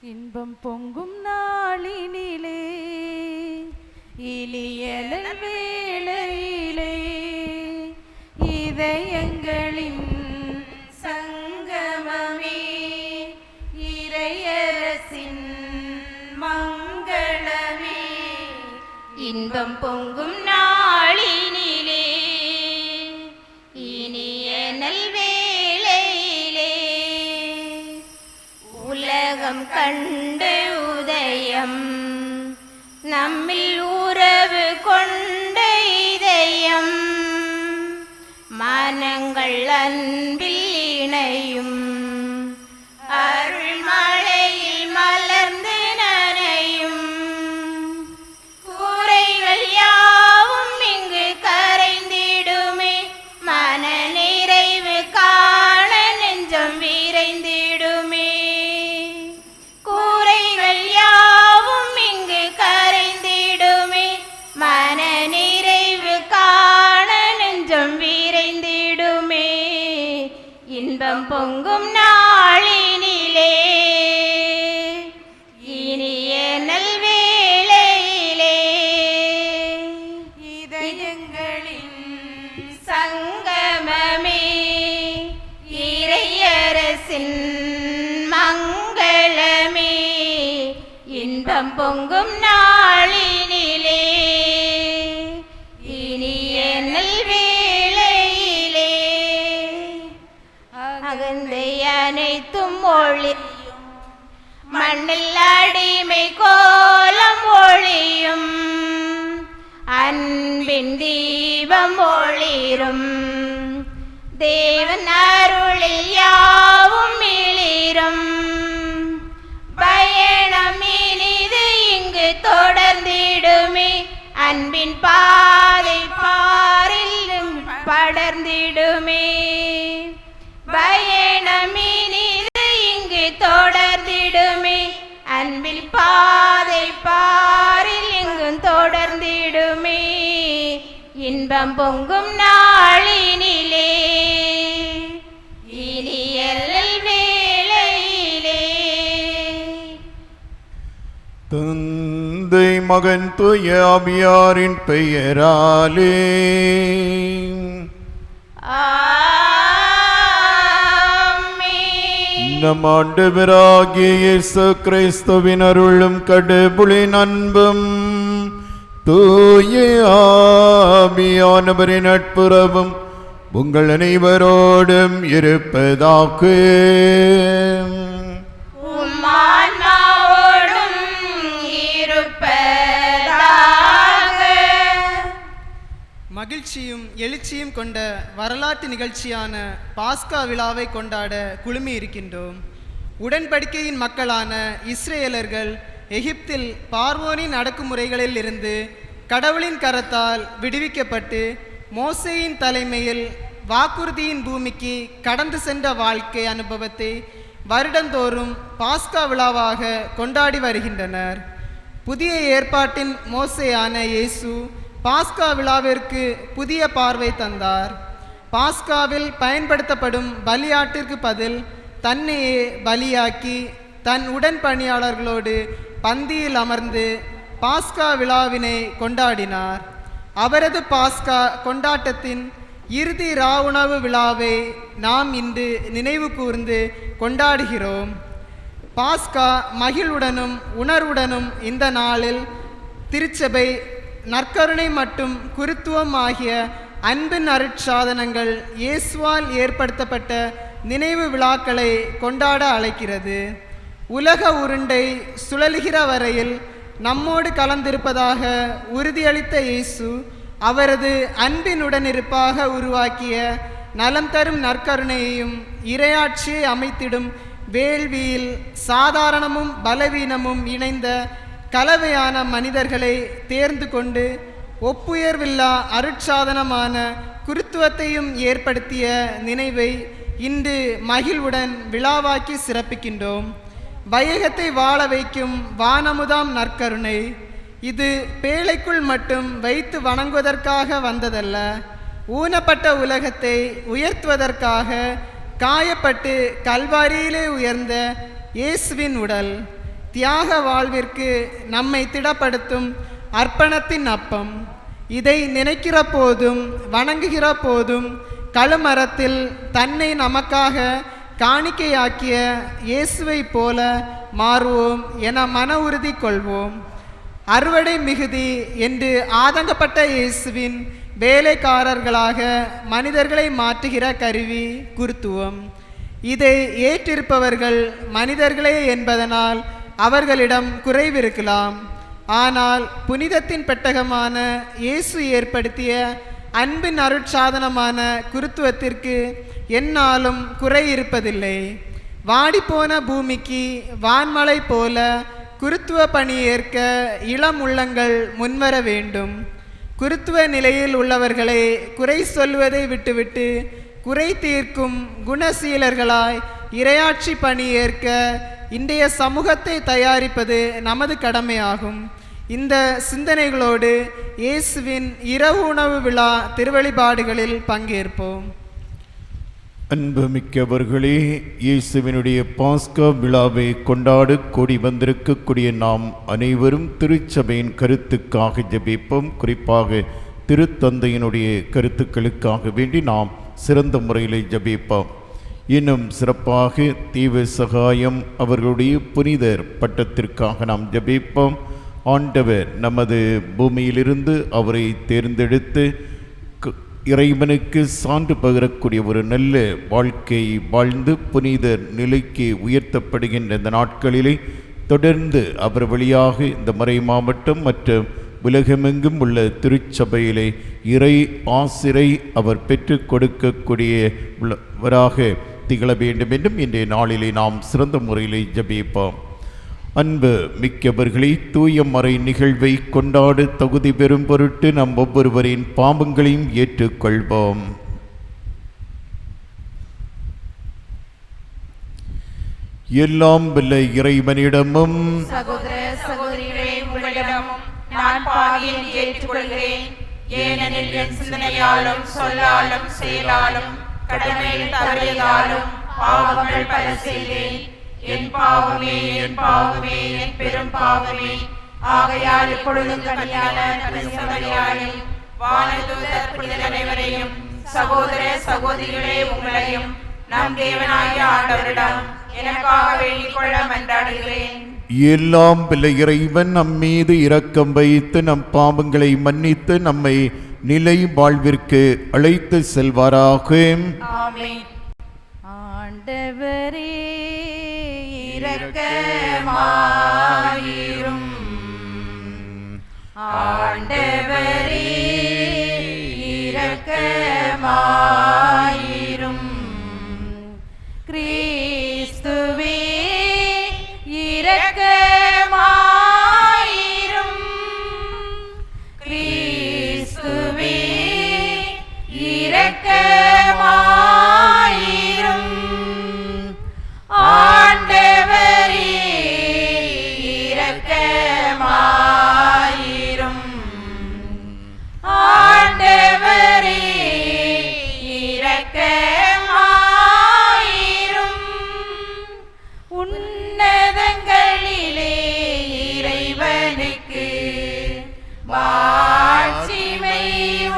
இன்பம் பொங்கும் நாளினிலே இலியலல் வேளையிலே இதயங்களின் சங்கமமே இறையரசின் மங்களமே. இன்பம் பொங்கும் நாளினிலே இனிய நல்வேளையிலே உலகம் கண்டு உதயம் நம்மில் உறவு கொண்ட இதயம் மனங்கள் அன்பில் இணையும் அருள் மழையில் மலர்ந்து நனையும் கூரைகள் யாவும் இங்கு கரைந்திடுமே மன நிறைவு காண நெஞ்சம் விரைந்திடுமே. கூரைகள் யாவும் இங்கு கரைந்திடுமே மன நிறைவு காண நெஞ்சம் விரைந்திடுமே. இன்பம் பொங்கும் நாளினிலே இனிய நல்வேளையிலே இதயங்களின் சங்கமமே இறையரசின் மங்களமே. இன்பம் பொங்கும் நாளினிலே இனிய நல்வேளையிலே அகந்தை அனைத்தும் ஒளியும் மண்ணில் அடிமை கோலம் ஒளியும் அன்பின் தீபம் ஒளிரும் தேவன் அருளில் யாவும் மிளிரும். பயணம் இனிது இங்கு தொடர்ந்திடுமே அன்பின் பாதை பாரில் படர்ந்திடுமே. பயணம் இனிது இங்கு தொடர்ந்திடுமே அன்பில் பாதை பாரில் இங்கும் தொடர்ந்திடுமே. இன்பம் பொங்கும் நாளினிலே இனிய வேளையிலே. தந்தை மகன் தூய ஆவியாரின் பெயராலே ஆமென். நம் ஆண்டவராகிய இயேசு கிறிஸ்துவின் அருளும் கடவுளின் அன்பும் தூய ஆவியானவரின் நட்புறவும் உங்கள் அனைவரோடும் இருப்பதாக. உம் ஆன்மாவோடும் இருப்பதாக. மகிழ்ச்சியும் எழுச்சியும் கொண்ட வரலாற்று நிகழ்ச்சியான பாஸ்கா விழாவை கொண்டாட குழுமி இருக்கின்றோம். உடன்படிக்கையின் மக்களான இஸ்ரேலர்கள் எகிப்தில் பார்வோனின் அடக்குமுறைகளில் இருந்து கடவுளின் கரத்தால் விடுவிக்கப்பட்டு மோசேயின் தலைமையில் வாக்குறுதியின் பூமிக்கு கடந்து சென்ற வாழ்க்கை அனுபவத்தை வருடந்தோறும் பாஸ்கா விழாவாக கொண்டாடி வருகின்றனர். புதிய ஏற்பாட்டின் மோசேயான இயேசு பாஸ்கா விழாவிற்கு புதிய பார்வை தந்தார். பாஸ்காவில் பயன்படுத்தப்படும் பலியாட்டிற்கு பதில் தன்னையே பலியாக்கி தன் உடன்பணியாளர்களோடு பந்தியில் அமர்ந்து பாஸ்கா விழாவினை கொண்டாடினார். அவரது பாஸ்கா கொண்டாட்டத்தின் இறுதி ராவுணவு விழாவை நாம் இன்று நினைவு கூர்ந்து கொண்டாடுகிறோம். பாஸ்கா மகிழ்வுடனும் உணர்வுடனும் இந்த நாளில் திருச்சபை நற்கருணை மற்றும் குருத்துவம் ஆகிய அன்பின் அருட்சாதனங்கள் இயேசுவால் ஏற்படுத்தப்பட்ட நினைவு விழாக்களை கொண்டாட அழைக்கிறது. உலக உருண்டை சுழல்கிற வரையில் நம்மோடு கலந்திருப்பதாக உறுதியளித்த இயேசு அவரது அன்பின் உடனிருப்பாக உருவாக்கிய நலம் தரும் நற்கருணையையும் இறையாட்சியை அமைத்திடும் வேள்வியில் சாதாரணமும் பலவீனமும் இணைந்த கலவையான மனிதர்களை தேர்ந்து கொண்டு ஒப்புயர்வில்லா அருட்சாதனமான குருத்துவத்தையும் ஏற்படுத்திய நினைவை இன்று மகிழ்வுடன் விழாவாக்கி சிறப்பிக்கின்றோம். வையகத்தை வாழ வைக்கும் வானமுதாம் நற்கருணை இது பேழைக்குள் மட்டும் வைத்து வணங்குவதற்காக வந்ததல்ல, ஊனப்பட்ட உலகத்தை உயர்த்துவதற்காக காயப்பட்டு கல்வாரியிலே உயர்ந்த இயேசுவின் உடல். தியாக வாழ்விற்கு நம்மை திடப்படுத்தும் அர்ப்பணத்தின் அப்பம். இதை நினைக்கிற போதும் வணங்குகிற போதும் கழுமரத்தில் தன்னை நமக்காக காணிக்கையாக்கிய இயேசுவை போல மாறுவோம் என மன உறுதி கொள்வோம். அறுவடை மிகுதி என்று ஆதங்கப்பட்ட இயேசுவின் வேலைக்காரர்களாக மனிதர்களை மாற்றுகிற கருவி குருத்துவம். இதை ஏற்றிருப்பவர்கள் மனிதர்களே என்பதனால் அவர்களிடம் குறைவிருக்கலாம். ஆனால் புனிதத்தின் பெட்டகமான இயேசு ஏற்படுத்திய அன்பின் அருட்சாதனமான குருத்துவத்திற்கு எந்நாளும் குறை இருப்பதில்லை. வாடிப்போன பூமிக்கு வான்மலை போல குருத்துவ பணியேற்க இளம் உள்ளங்கள் முன்வர வேண்டும். குருத்துவ நிலையில் உள்ளவர்களை குறை சொல்வதை விட்டுவிட்டு குறை தீர்க்கும் குணசீலர்களாய் இறையாட்சி பணியேற்க இன்றைய சமூகத்தை தயாரிப்பது நமது கடமையாகும். இந்த சிந்தனைகளோடு இயேசுவின் இரவு உணவு விழா திருவழிபாடுகளில் பங்கேற்போம். அன்புமிக்கவர்களே, இயேசுவினுடைய பாஸ்கா விழாவை கொண்டாட கூடி வந்திருக்கக்கூடிய நாம் அனைவரும் திருச்சபையின் கருத்துக்காக ஜெபிப்போம். குறிப்பாக திருத்தந்தையினுடைய கருத்துக்களுக்காக வேண்டி நாம் சிறந்த முறையில் ஜெபிப்போம். இன்னும் சிறப்பாக தீவ சகாயம் அவர்களுடைய புனிதர் பட்டத்திற்காக நாம் ஜெபிப்போம். ஆண்டவர் நமது பூமியிலிருந்து அவரை தேர்ந்தெடுத்து இறைவனுக்கு சான்று பகரக்கூடிய ஒரு நல்ல வாழ்க்கை வாழ்ந்து புனிதர் நிலைக்கு உயர்த்தப்படுகின்ற இந்த நாட்களிலே தொடர்ந்து அவர் வழியாக இந்த மறை மாவட்டம் மற்றும் உலகமெங்கும் உள்ள திருச்சபையிலே இறை ஆசிரை அவர் பெற்றுக் கொடுக்கக்கூடியவராக திகழ வேண்டும் என்றும் இன்றைய நாளிலே நாம் சிறந்த முறையிலே ஜெபிப்போம். அன்பு மிக்கவர்களை, தூய மறை நிகழ்வை கொண்டாட தகுதி பெறும் பொருட்டு நம் ஒவ்வொருவரின் பாவங்களையும் ஏற்றுக்கொள்வோம். எல்லாம் வல்ல இறைவனிடமும் சகோதர சகோதரிகளே, உங்களிடமும் நான் பாவியை ஏற்றுக்கொள்கிறேன். ஏனெனில் என் சிந்தனையாலும் சொல்லாலும் செயலாலும் கடமையில் தவறியதாலும் பாவங்கள் பல செய்தேன். என் பாவமே, என் பாவமே, என் பெரும் பாவமே. ஆகையால் இப்பொழுதும் கனியான கனிசமரியாயும் வானதூதர் புனிதர் அனைவரையும் சகோதர சகோதரிகளே உங்களையும் நம் தேவனாகிய ஆண்டவரிடம் எனக்காக வேண்டிக் கொள்ள மன்றாடுகிறேன். எல்லாம் வல்ல இறைவன் நம் மீது இரக்கம் வைத்து நம் பாவங்களை மன்னித்து நம்மை நிலை வாழ்விற்கு அழைத்து செல்வாராக. ஆமென். ஆண்டவரே இரக்கமாயிரும். ஆண்டவரே இரக்கமாயிரும். கிறிஸ்துவே இரக்கமாயிரும். கிறிஸ்துவே இரக்கமாயிரும். ஆண்டவரே இரக்கமாயிரும். ஆண்டவரே இரக்கமாயிரும். உன்னதங்களிலே இறைவனுக்கு மாட்சிமை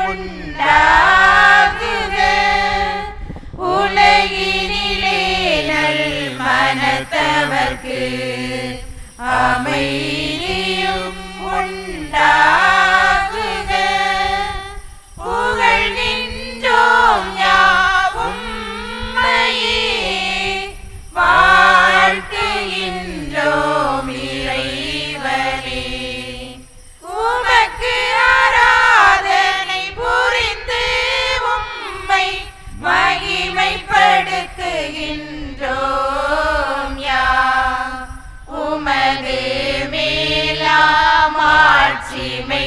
உண்டாகுக. உலகினிலே நல் மனத்தவர்க்கு அமைதியும் உண்டாகுக. புகழ்கின்றோம் யாவும் உம்மையே. வாழ்த்துகின்றோம் இறைவனே. உமக்கு ஆராதனை புரிந்து உம்மை மகிமைப்படுத்துகின்றோம் யாம். உமது மேலாம் ஆட்சிமை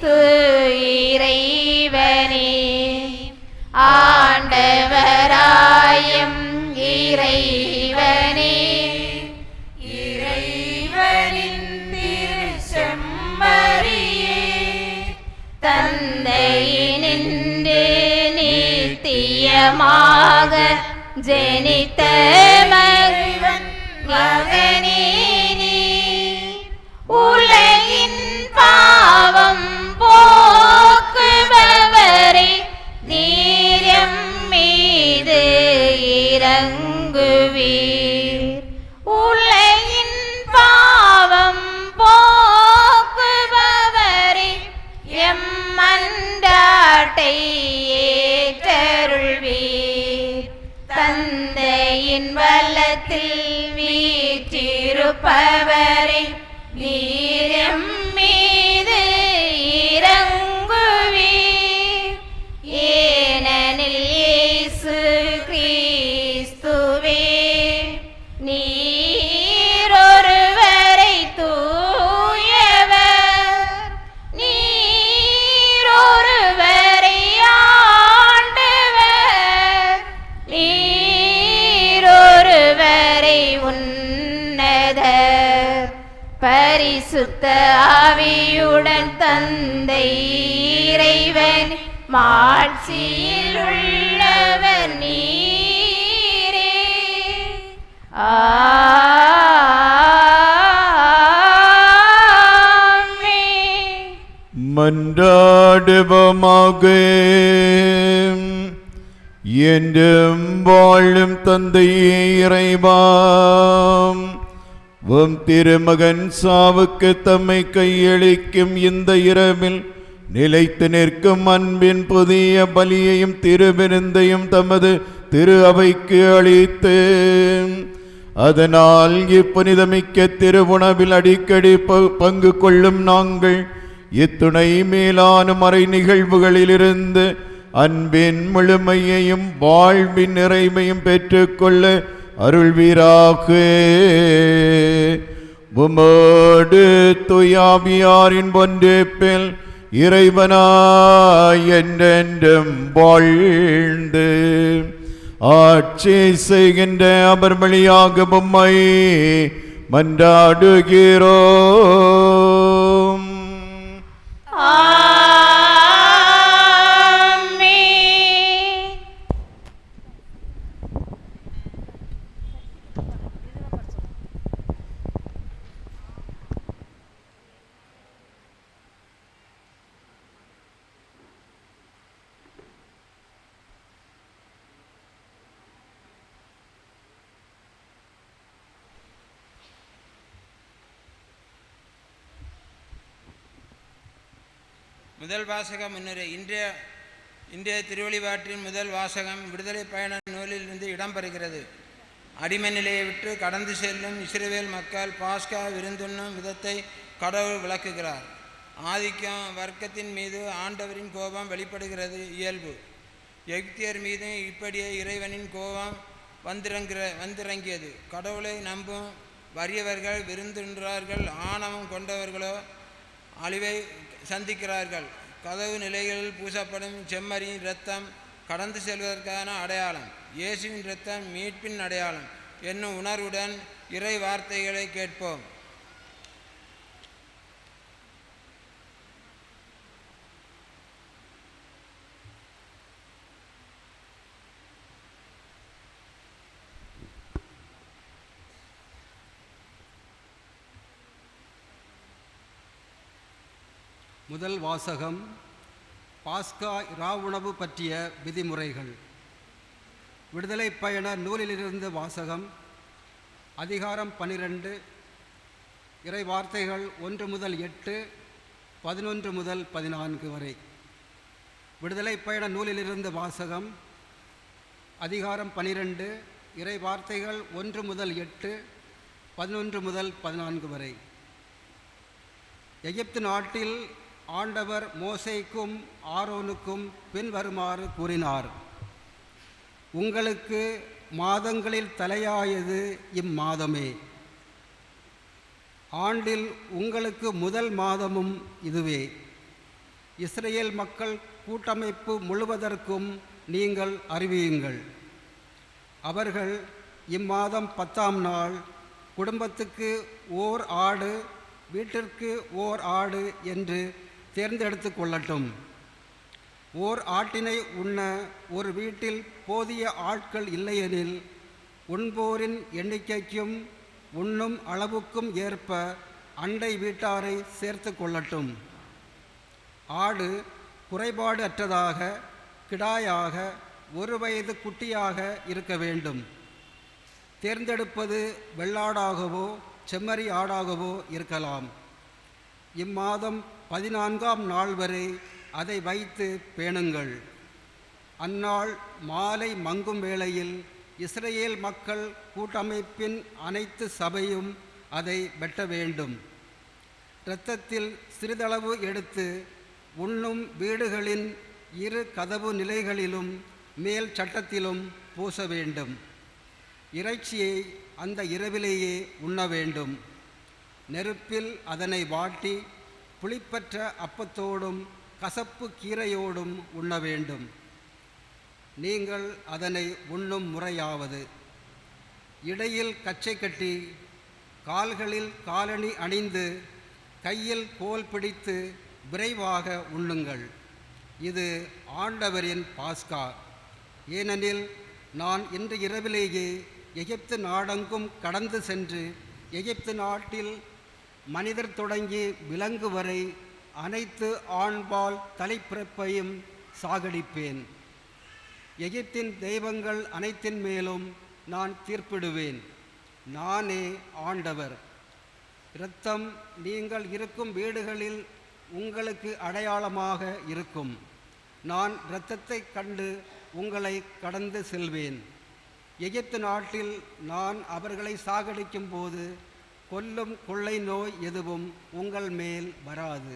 கிறிஸ்து இறைவனே ஆண்டவராயம் இறைவனே இறைவனின் திருச்செம்மறியே தந்தையினின்று நித்தியமாக ஜனித்த மகனே நீ உலகின் பாவம் போக்குபவரே நீரம் மீது இறங்குவீர் உலகின் பாவம் போக்குபவரே எம் மன்றாட்டை ஏற்றருள்வீர் தந்தையின் வலத்தில் வீற்றிருப்பவரே நீரம் மீது இறங்குவீர் ஏனெனில் இயேசு கிறிஸ்துவே நீரொருவரை தூயவர் நீரொருவரை ஆண்டவர் நீரொருவரை உன்னதர் பரிசுத்த ஆவியுடன் தந்தை இறைவன் மாட்சியில் உள்ளவர் நீரே ஆமென். மன்றாடுவோமாக. என்றும் வாழும் தந்தையே இறைவாம் உம் திருமகன் சாவுக்கு தம்மை கையளிக்கும் இந்த இரவில் நிலைத்து நிற்கும் அன்பின் புதிய பலியையும் திருவிருந்தையும் தமது திரு அவைக்கு அளித்து அதனால் இப்புனிதமிக்க திருவுணவில் அடிக்கடி பங்கு கொள்ளும் நாங்கள் இத்துணை மேலான மறை நிகழ்வுகளிலிருந்து அன்பின் முழுமையையும் வாழ்வின் நிறைவையும் பெற்றுக்கொள்ள அருள்வீராக. உமோடு துயாவியாரின் ஒன்றிப்பில் இறைவனாய் என்றென்றும் வாழ்ந்து ஆட்சி செய்கின்ற அவர் வழியாக உம்மை மன்றாடுகிறோம். முதல் வாசகம் முன்னுரை. இன்றைய திருவழிபாட்டின் முதல் வாசகம் விடுதலை பயண நூலிலிருந்து இடம்பெறுகிறது. அடிமை நிலையை விட்டு கடந்து செல்லும் இஸ்ரவேல் மக்கள் பாஸ்கா விருந்துண்ணும் விதத்தை கடவுள் விளக்குகிறார். ஆதிக்கம் வர்க்கத்தின் மீது ஆண்டவரின் கோபம் வெளிப்படுகிறது இயல்பு. எகிப்தியர் மீது இப்படியே இறைவனின் கோபம் வந்திறங்கியது. கடவுளை நம்பும் வறியவர்கள் விருந்துன்றார்கள், ஆணவம் கொண்டவர்களோ அழிவை சந்திக்கிறார்கள். கதவு நிலைகளில் பூசப்படும் செம்மறியின் இரத்தம் கடந்து செல்வதற்கான அடையாளம், இயேசுவின் இரத்தம் மீட்பின் அடையாளம் என்னும் உணர்வுடன் இறை வார்த்தைகளை கேட்போம். முதல் வாசகம் பாஸ்கா இராவுணவு பற்றிய விதிமுறைகள். விடுதலை பயண நூலிலிருந்து வாசகம். அதிகாரம் 12, இறை வார்த்தைகள் 1 முதல் 8, 11 முதல் 14 வரை. விடுதலை பயண நூலிலிருந்து வாசகம். அதிகாரம் 12, இறை வார்த்தைகள் 1 முதல் 8, 11 முதல் 14 வரை. எகிப்து நாட்டில் ஆண்டவர் மோசேக்கும் ஆரோனுக்கும் பின்வருமாறு கூறினார். உங்களுக்கு மாதங்களில் தலையாயது இம்மாதமே. ஆண்டில் உங்களுக்கு முதல் மாதமும் இதுவே. இஸ்ரேல் மக்கள் கூட்டமைப்பு முழுவதற்கும் நீங்கள் அறிவியுங்கள். அவர்கள் இம்மாதம் 10ஆம் நாள் குடும்பத்துக்கு ஓர் ஆடு, வீட்டிற்கு ஓர் ஆடு என்று தேர்ந்தெடுத்து கொள்ளட்டும். ஓர் ஆட்டினை உண்ண ஒரு வீட்டில் போதிய ஆட்கள் இல்லையெனில் உண்போரின் எண்ணிக்கைக்கும் உண்ணும் அளவுக்கும் ஏற்ப அண்டை வீட்டாரை சேர்த்து கொள்ளட்டும். ஆடு குறைபாடு அற்றதாக, கிடாயாக, 1 வயது குட்டியாக இருக்க வேண்டும். தேர்ந்தெடுப்பது வெள்ளாடாகவோ செம்மறி ஆடாகவோ இருக்கலாம். இம்மாதம் 14ஆம் நாள் வரை அதை வைத்து பேணுங்கள். அந்நாள் மாலை மங்கும் வேளையில் இஸ்ரேல் மக்கள் கூட்டமைப்பின் அனைத்து சபையும் அதை வெட்ட வேண்டும். இரத்தத்தில் சிறிதளவு எடுத்து உண்ணும் வீடுகளின் 2 கதவு நிலைகளிலும் மேல் சட்டத்திலும் பூச வேண்டும். இறைச்சியை அந்த இரவிலேயே உண்ண வேண்டும். நெருப்பில் அதனை வாட்டி புளிப்பற்ற அப்பத்தோடும் கசப்பு கீரையோடும் உண்ண வேண்டும். நீங்கள் அதனை உண்ணும் முறையாவது: இடையில் கச்சை கட்டி, கால்களில் காலணி அணிந்து, கையில் கோல் பிடித்து விரைவாக உண்ணுங்கள். இது ஆண்டவரின் பாஸ்கா. ஏனெனில் நான் இன்று இரவிலேயே எகிப்து நாடெங்கும் கடந்து சென்று எகிப்து நாட்டில் மனிதர் தொடங்கி விலங்கு வரை அனைத்து ஆண்பால் தலைப்பிறப்பையும் சாகடிப்பேன். எகிப்தின் தெய்வங்கள் அனைத்தின் மேலும் நான் தீர்ப்பிடுவேன். நானே ஆண்டவர். இரத்தம் நீங்கள் இருக்கும் வீடுகளில் உங்களுக்கு அடையாளமாக இருக்கும். நான் இரத்தத்தை கண்டு உங்களை கடந்து செல்வேன். எகிப்து நாட்டில் நான் அவர்களை சாகடிக்கும் போது கொல்லும் கொள்ளை நோய் எதுவும் உங்கள் மேல் வராது.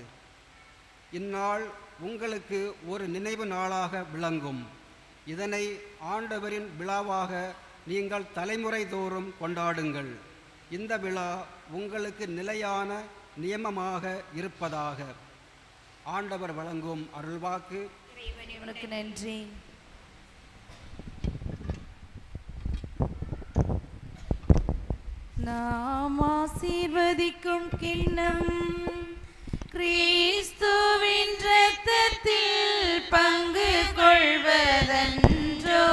இந்நாள் உங்களுக்கு ஒரு நினைவு நாளாக விளங்கும். இதனை ஆண்டவரின் விழாவாக நீங்கள் தலைமுறை தோறும் கொண்டாடுங்கள். இந்த விழா உங்களுக்கு நிலையான நியமமாக இருப்பதாக. ஆண்டவர் வழங்கும் அருள்வாக்கு. உனக்கு நன்றி. நாம் ஆசீர்வதிக்கும் கிண்ணம் கிறிஸ்துவின் இரத்தத்தில் பங்கு கொள்வதன்றோ.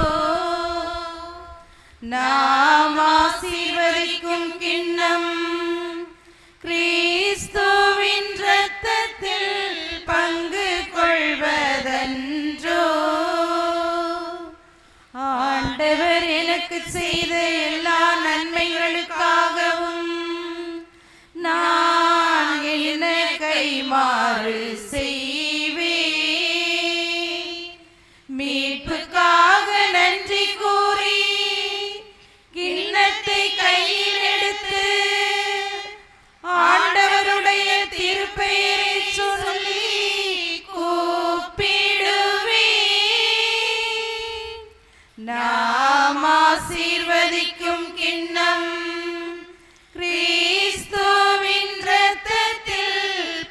நாம் ஆசீர்வதிக்கும் கிண்ணம் கிறிஸ்துவின் இரத்தத்தில் பங்கு கொள்வதன்றோ. ஆண்டவர் எனக்கு செய்த எல்லா நன்மைகளுக்காகவும் நான் என்ன கைமாறு செய்வேன். மீட்புக்காக நன்றி கூறி கிண்ணத்தை கையில் எடுத்து ஆண்டவருடைய திருப்பெயரை சொல்லி கூப்பிடுவேன். நாம் ஆசீர்வதிக்கும் கிண்ணம் கிறிஸ்துவின் இரத்தத்தில்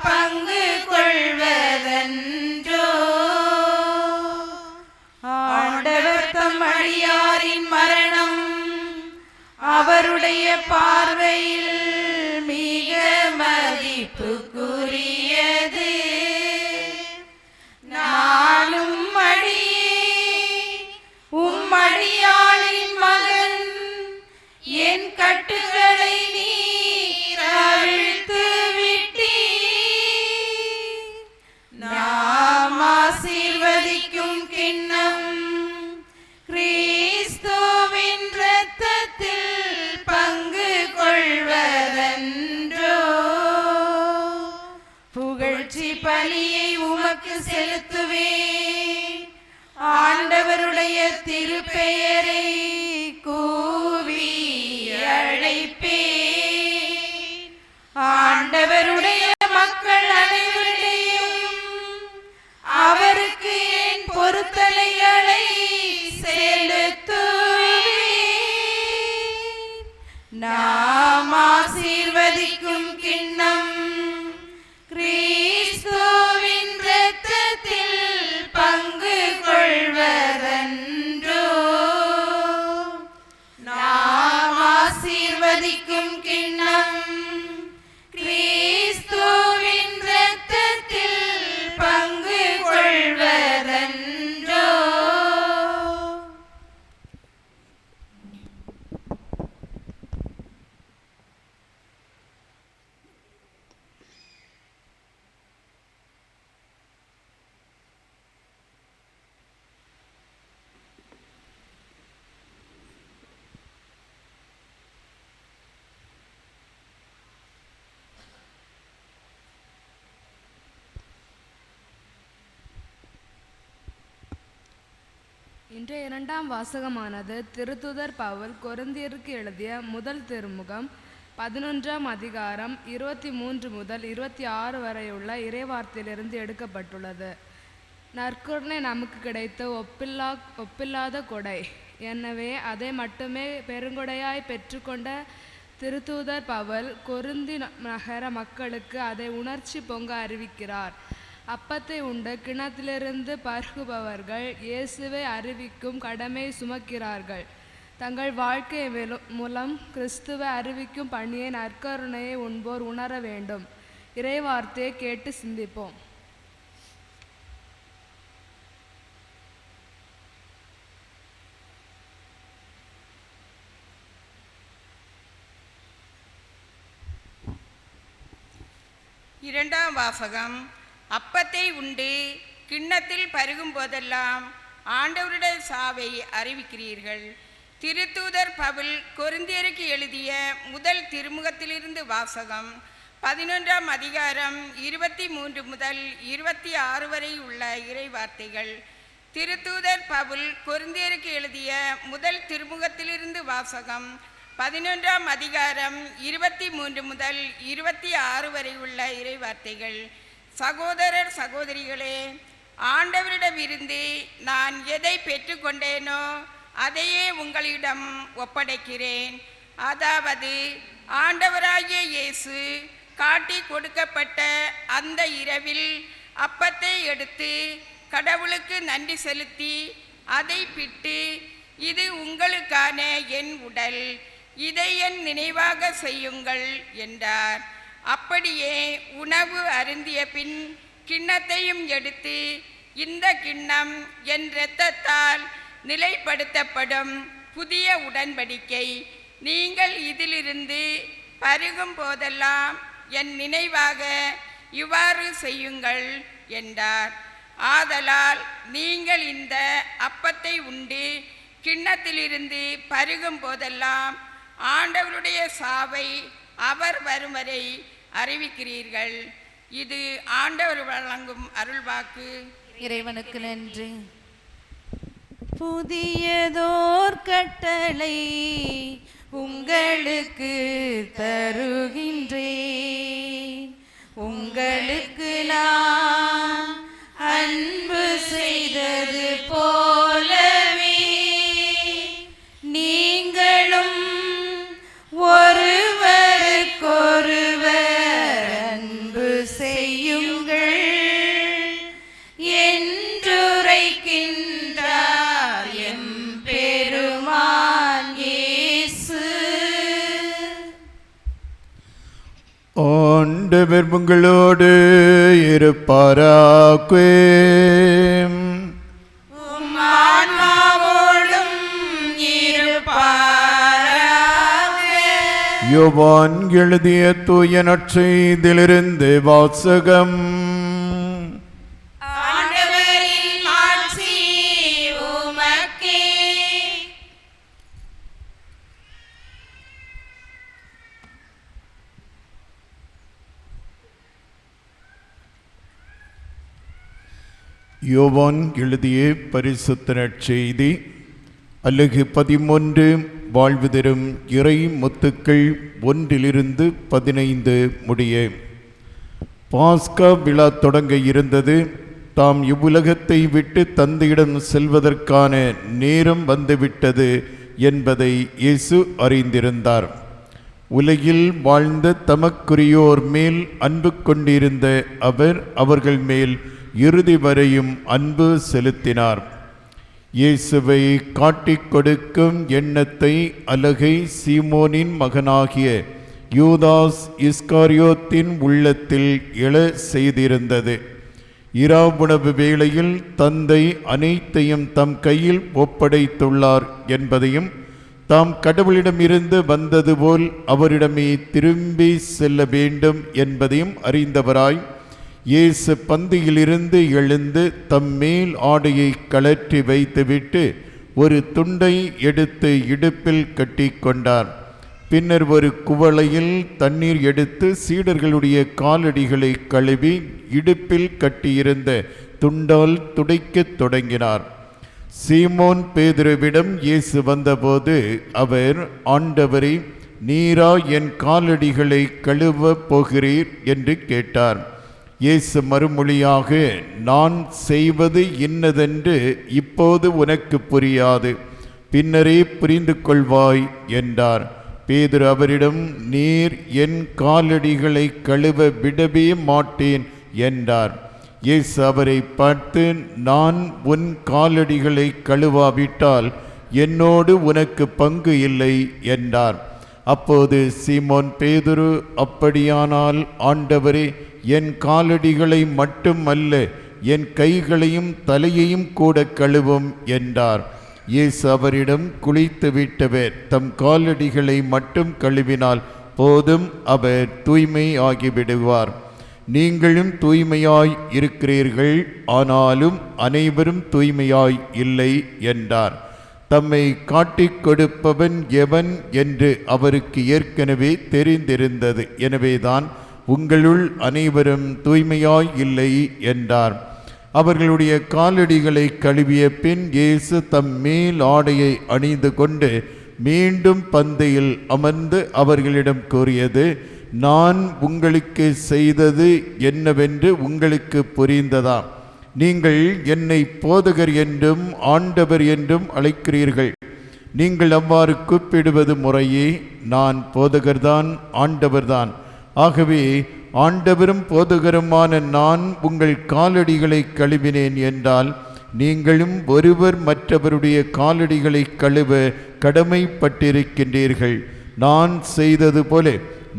பங்கு கொள்வதன்றோ. ஆண்டவர் தம் அடியாரின் மரணம் அவருடைய பார்வையில் மிக மதிப்புக்குரியது. நானும் உம்மடியாளின் மகன், என் கட்டுகளை நீர் அவிழ்த்து விட்டீர். நாம் ஆசீர்வதிக்கும் கிண்ணம் கிறிஸ்துவின் இரத்தத்தில் பங்கு கொள்வதன்றோ. புகழ்ச்சி பலியை உமக்கு செலுத்துவேன். ஆண்டவருடைய திருப்பெயரை கூவி அழைப்பேன். ஆண்டவருடைய மக்கள் அனைவரிடையும் அவருக்கு என் பொருத்தனைகளை செலுத்துவேன். நாம் ஆசீர்வதிக்கும் கிண்ணம் கிறிஸ்துவின் இரத்தத்தில் இன்றைய இரண்டாம் வாசகமானது திருத்துதர் பவுல் கொரிந்தியருக்கு எழுதிய முதல் திருமுகம் 11ஆம் அதிகாரம் 23 முதல் 26 வரையுள்ள இறைவார்த்தையிலிருந்து எடுக்கப்பட்டுள்ளது. நற்கருணை நமக்கு கிடைத்த ஒப்பில்லாத கொடை. எனவே அதை மட்டுமே பெருங்கொடையாய் பெற்றுக்கொண்ட திருத்தூதர் பவுல் கொரிந்தி நகர மக்களுக்கு அதை உணர்ச்சி பொங்க அறிவிக்கிறார். அப்பத்தை உண்டு கிணத்திலிருந்து பருகுபவர்கள் இயேசுவை அறிவிக்கும் கடமை சுமக்கிறார்கள். தங்கள் வாழ்க்கை மூலம் கிறிஸ்துவை அறிவிக்கும் பணியை நற்கருணையை உண்போர் உணர வேண்டும். இறைவார்த்தையை கேட்டு சிந்திப்போம். இரண்டாம் வாசகம். அப்பத்தை உண்டு கிண்ணத்தில் பருகும் போதெல்லாம் ஆண்டவருடைய சாவை அறிவிக்கிறீர்கள். திருத்தூதர் பவுல் கொரிந்தியருக்கு எழுதிய முதல் திருமுகத்திலிருந்து வாசகம். 11ஆம் அதிகாரம் 23 முதல் 26 வரை உள்ள இறைவார்த்தைகள். திருத்தூதர் பவுல் கொரிந்தியருக்கு எழுதிய முதல் திருமுகத்திலிருந்து வாசகம். 11ஆம் அதிகாரம் 23 முதல் 26 வரை உள்ள இறைவார்த்தைகள். சகோதரர் சகோதரிகளே, ஆண்டவரிடமிருந்து நான் எதை பெற்றுக்கொண்டேனோ அதையே உங்களிடம் ஒப்படைக்கிறேன். அதாவது ஆண்டவராகிய இயேசு காட்டி கொடுக்கப்பட்ட அந்த இரவில் அப்பத்தை எடுத்து கடவுளுக்கு நன்றி செலுத்தி அதை பிட்டு, இது உங்களுக்கான என் உடல், இதை என் நினைவாக செய்யுங்கள் என்றார். அப்படியே உணவு அருந்திய பின் கிண்ணத்தையும் எடுத்து, இந்த கிண்ணம் என் இரத்தத்தால் நிலைப்படுத்தப்படும் புதிய உடன்படிக்கை. நீங்கள் இதிலிருந்து பருகும் போதெல்லாம் என் நினைவாக இவ்வாறு செய்யுங்கள் என்றார். ஆதலால் நீங்கள் இந்த அப்பத்தை உண்டு கிண்ணத்திலிருந்து பருகும் போதெல்லாம் ஆண்டவருடைய சாவை அவர் வரும் வரை அறிவிக்கிறீர்கள். இது ஆண்டவர் வழங்கும் அருள்வாக்கு. இறைவனுக்கு நன்றி. புதியதோர் கட்டளை உங்களுக்கு தருகின்றேன், உங்களுக்கு நான் அன்பு செய்தது போலவே நீங்களும் ஒருவருக்கொருவர் அன்பு செய்யுங்கள் என்றுரைக்கின்றார் எம் பெருமான் இயேசு. ஆண்டவர் உங்களோடு இருப்பாராக. ஆன்மாவோடும் இருப்பாராக. யோவான் எழுதிய தூய நற்செய்தியிலிருந்து வாசகம். ஆண்டவரின் மாட்சி உமக்கே. யோவான் எழுதிய பரிசுத்த நற்செய்தி அலகு 13. வாழ்வு தரும் இறை முத்துக்கள் 1-15 முடிய. பாஸ்கா விழா தொடங்க இருந்தது. தாம் இவ்வுலகத்தை விட்டு தந்தையிடம் செல்வதற்கான நேரம் வந்துவிட்டது என்பதை இயேசு அறிந்திருந்தார். உலகில் வாழ்ந்த தமக்குரியோர் மேல் அன்பு கொண்டிருந்த அவர் அவர்கள் மேல் இறுதி வரையும் அன்பு செலுத்தினார். இயேசுவை காட்டிக் கொடுக்கும் எண்ணத்தை அலகை சீமோனின் மகனாகிய யூதாஸ் இஸ்காரியோத்தின் உள்ளத்தில் எழ செய்திருந்தது. இரவுணவு வேளையில் தந்தை அனைத்தையும் தம் கையில் ஒப்படைத்துள்ளார் என்பதையும், தாம் கடவுளிடமிருந்து வந்தது போல் அவரிடமே திரும்பி செல்ல வேண்டும் என்பதையும் அறிந்தவராய் இயேசு பந்தியிலிருந்து எழுந்து தம் மேல் ஆடையை கழற்றி வைத்துவிட்டு ஒரு துண்டை எடுத்து இடுப்பில் கட்டி கொண்டார். பின்னர் ஒரு குவளையில் தண்ணீர் எடுத்து சீடர்களுடைய காலடிகளை கழுவி இடுப்பில் கட்டியிருந்த துண்டால் துடைக்கத் தொடங்கினார். சீமோன் பேதுருவிடம் இயேசு வந்தபோது அவர், ஆண்டவரே, நீரா என் காலடிகளை கழுவப் போகிறீர் என்று கேட்டார். இயேசு மறுமொழியாக, நான் செய்வது இன்னதென்று இப்போது உனக்கு புரியாது, பின்னரே புரிந்து கொள்வாய் என்றார். பேதுரு அவரிடம், நீர் என் காலடிகளை கழுவ விடவே மாட்டேன் என்றார். இயேசு அவரை பார்த்து, நான் உன் காலடிகளை கழுவாவிட்டால் என்னோடு உனக்கு பங்கு இல்லை என்றார். அப்போது சீமோன் பேதுரு, அப்படியானால் ஆண்டவரே, என் காலடிகளை மட்டும் அல்ல, என் கைகளையும் தலையையும் கூட கழுவும் என்றார். இயேசு அவரிடம், குளித்து விட்டவர் தம் காலடிகளை மட்டும் கழுவினால் போதும், அவர் தூய்மை ஆகிவிடுவார். நீங்களும் தூய்மையாய் இருக்கிறீர்கள், ஆனாலும் அனைவரும் தூய்மையாய் இல்லை என்றார். தம்மை காட்டிக் கொடுப்பவன் எவன் என்று அவருக்கு ஏற்கனவே தெரிந்திருந்தது. எனவேதான் உங்களுள் அனைவரும் தூய்மையாய் இல்லை என்றார். அவர்களுடைய காலடிகளை கழுவிய பின் இயேசு தம் மேல் ஆடையை அணிந்து கொண்டு மீண்டும் பந்தியில் அமர்ந்து அவர்களிடம் கூறியது, நான் உங்களுக்கு செய்தது என்னவென்று உங்களுக்கு புரிந்ததா? நீங்கள் என்னை போதகர் என்றும் ஆண்டவர் என்றும் அழைக்கிறீர்கள். நீங்கள் அவ்வாறு கூப்பிடுவது முறையே. நான் போதகர்தான், ஆண்டவர்தான். ஆகவே ஆண்டவரும் போதகருமான நான் உங்கள் காலடிகளை கழுவினேன் என்றால், நீங்களும் ஒருவர் மற்றவருடைய காலடிகளை கழுவ கடமைப்பட்டிருக்கின்றீர்கள். நான் செய்தது போல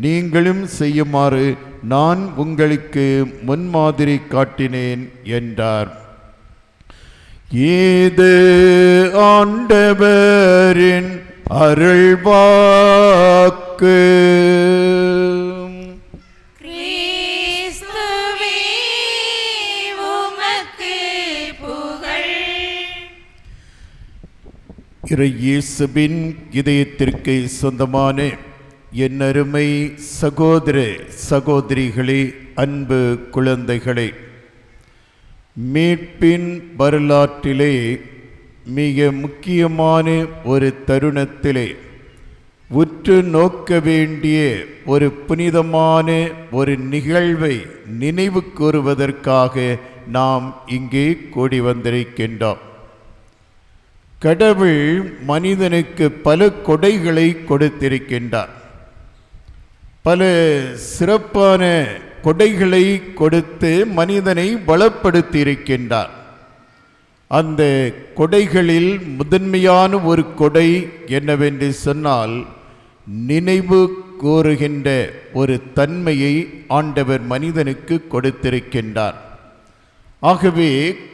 நீங்களும் செய்யுமாறு நான் உங்களுக்கு முன்மாதிரி காட்டினேன் என்றார். இது ஆண்டவரின் அருள்வாக்கு. கிறிஸ்துவே உமக்கு புகழ். இறை இயேசுவின் இதயத்திற்கு சொந்தமான என் அருமை சகோதர சகோதரிகளே, அன்பு குழந்தைகளே, மீட்பின் வரலாற்றிலே மிக முக்கியமான ஒரு தருணத்திலே உற்று நோக்க வேண்டிய ஒரு புனிதமான ஒரு நிகழ்வை நினைவு கூறுவதற்காக நாம் இங்கே கூடி வந்திருக்கின்றோம். கடவுள் மனிதனுக்கு பல கொடைகளை கொடுத்திருக்கின்றார். பல சிறப்பான கொடைகளை கொடுத்து மனிதனை பலப்படுத்தி இருக்கின்றார். அந்த கொடைகளில் முதன்மையான ஒரு கொடை என்னவென்று சொன்னால், நினைவு கூறுகின்ற ஒரு தன்மையை ஆண்டவர் மனிதனுக்கு கொடுத்திருக்கின்றார். ஆகவே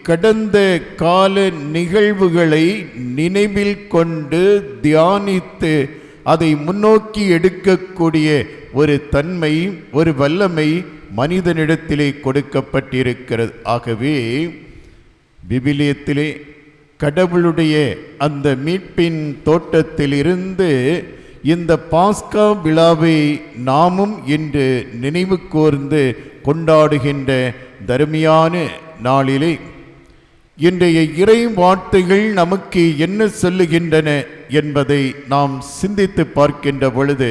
கடந்த கால நிகழ்வுகளை நினைவில் கொண்டு தியானித்து அதை முன்னோக்கி எடுக்கக்கூடிய ஒரு தன்மை, ஒரு வல்லமை மனிதனிடத்திலே கொடுக்கப்பட்டிருக்கிறது. ஆகவே விவிலியத்திலே கடவுளுடைய அந்த மீட்பின் தோட்டத்திலிருந்து இந்த பாஸ்கா விழாவை நாமும் இன்று நினைவு கூர்ந்து கொண்டாடுகின்ற தருமையான நாளிலே இன்றைய இறை வார்த்தைகள் நமக்கு என்ன சொல்லுகின்றன என்பதை நாம் சிந்தித்து பார்க்கின்ற பொழுது,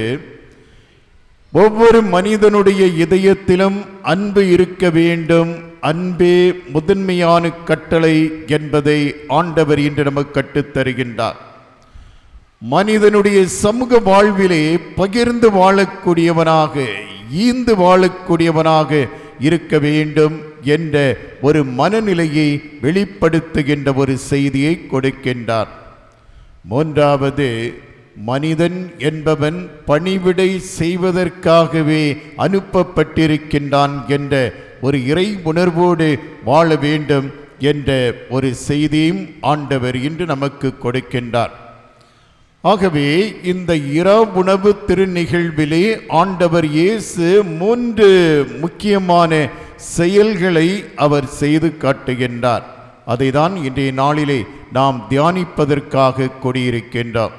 ஒவ்வொரு மனிதனுடைய இதயத்திலும் அன்பு இருக்க வேண்டும், அன்பே முதன்மையான கட்டளை என்பதை ஆண்டவர் இன்று நமக்கு கற்றுத்தருகின்றார். மனிதனுடைய சமூக வாழ்விலே பகிர்ந்து வாழக்கூடியவனாக, ஈந்து வாழக்கூடியவனாக இருக்க வேண்டும் என்ற ஒரு மனநிலையை வெளிப்படுத்துகின்ற ஒரு செய்தியை கொடுக்கின்றார். மூன்றாவது, மனிதன் என்பவன் பணிவிடை செய்வதற்காகவே அனுப்பப்பட்டிருக்கின்றான் என்ற ஒரு இறை உணர்வோடு வாழ வேண்டும் என்ற ஒரு செய்தியும் ஆண்டவர் இன்று நமக்கு கொடுக்கின்றார். ஆகவே இந்த இரவுணவு திருநிகழ்விலே ஆண்டவர் இயேசு 3 முக்கியமான செயல்களை அவர் செய்து காட்டுகின்றார். அதைதான் இன்றைய நாளிலே நாம் தியானிப்பதற்காக கூடியிருக்கின்றோம்.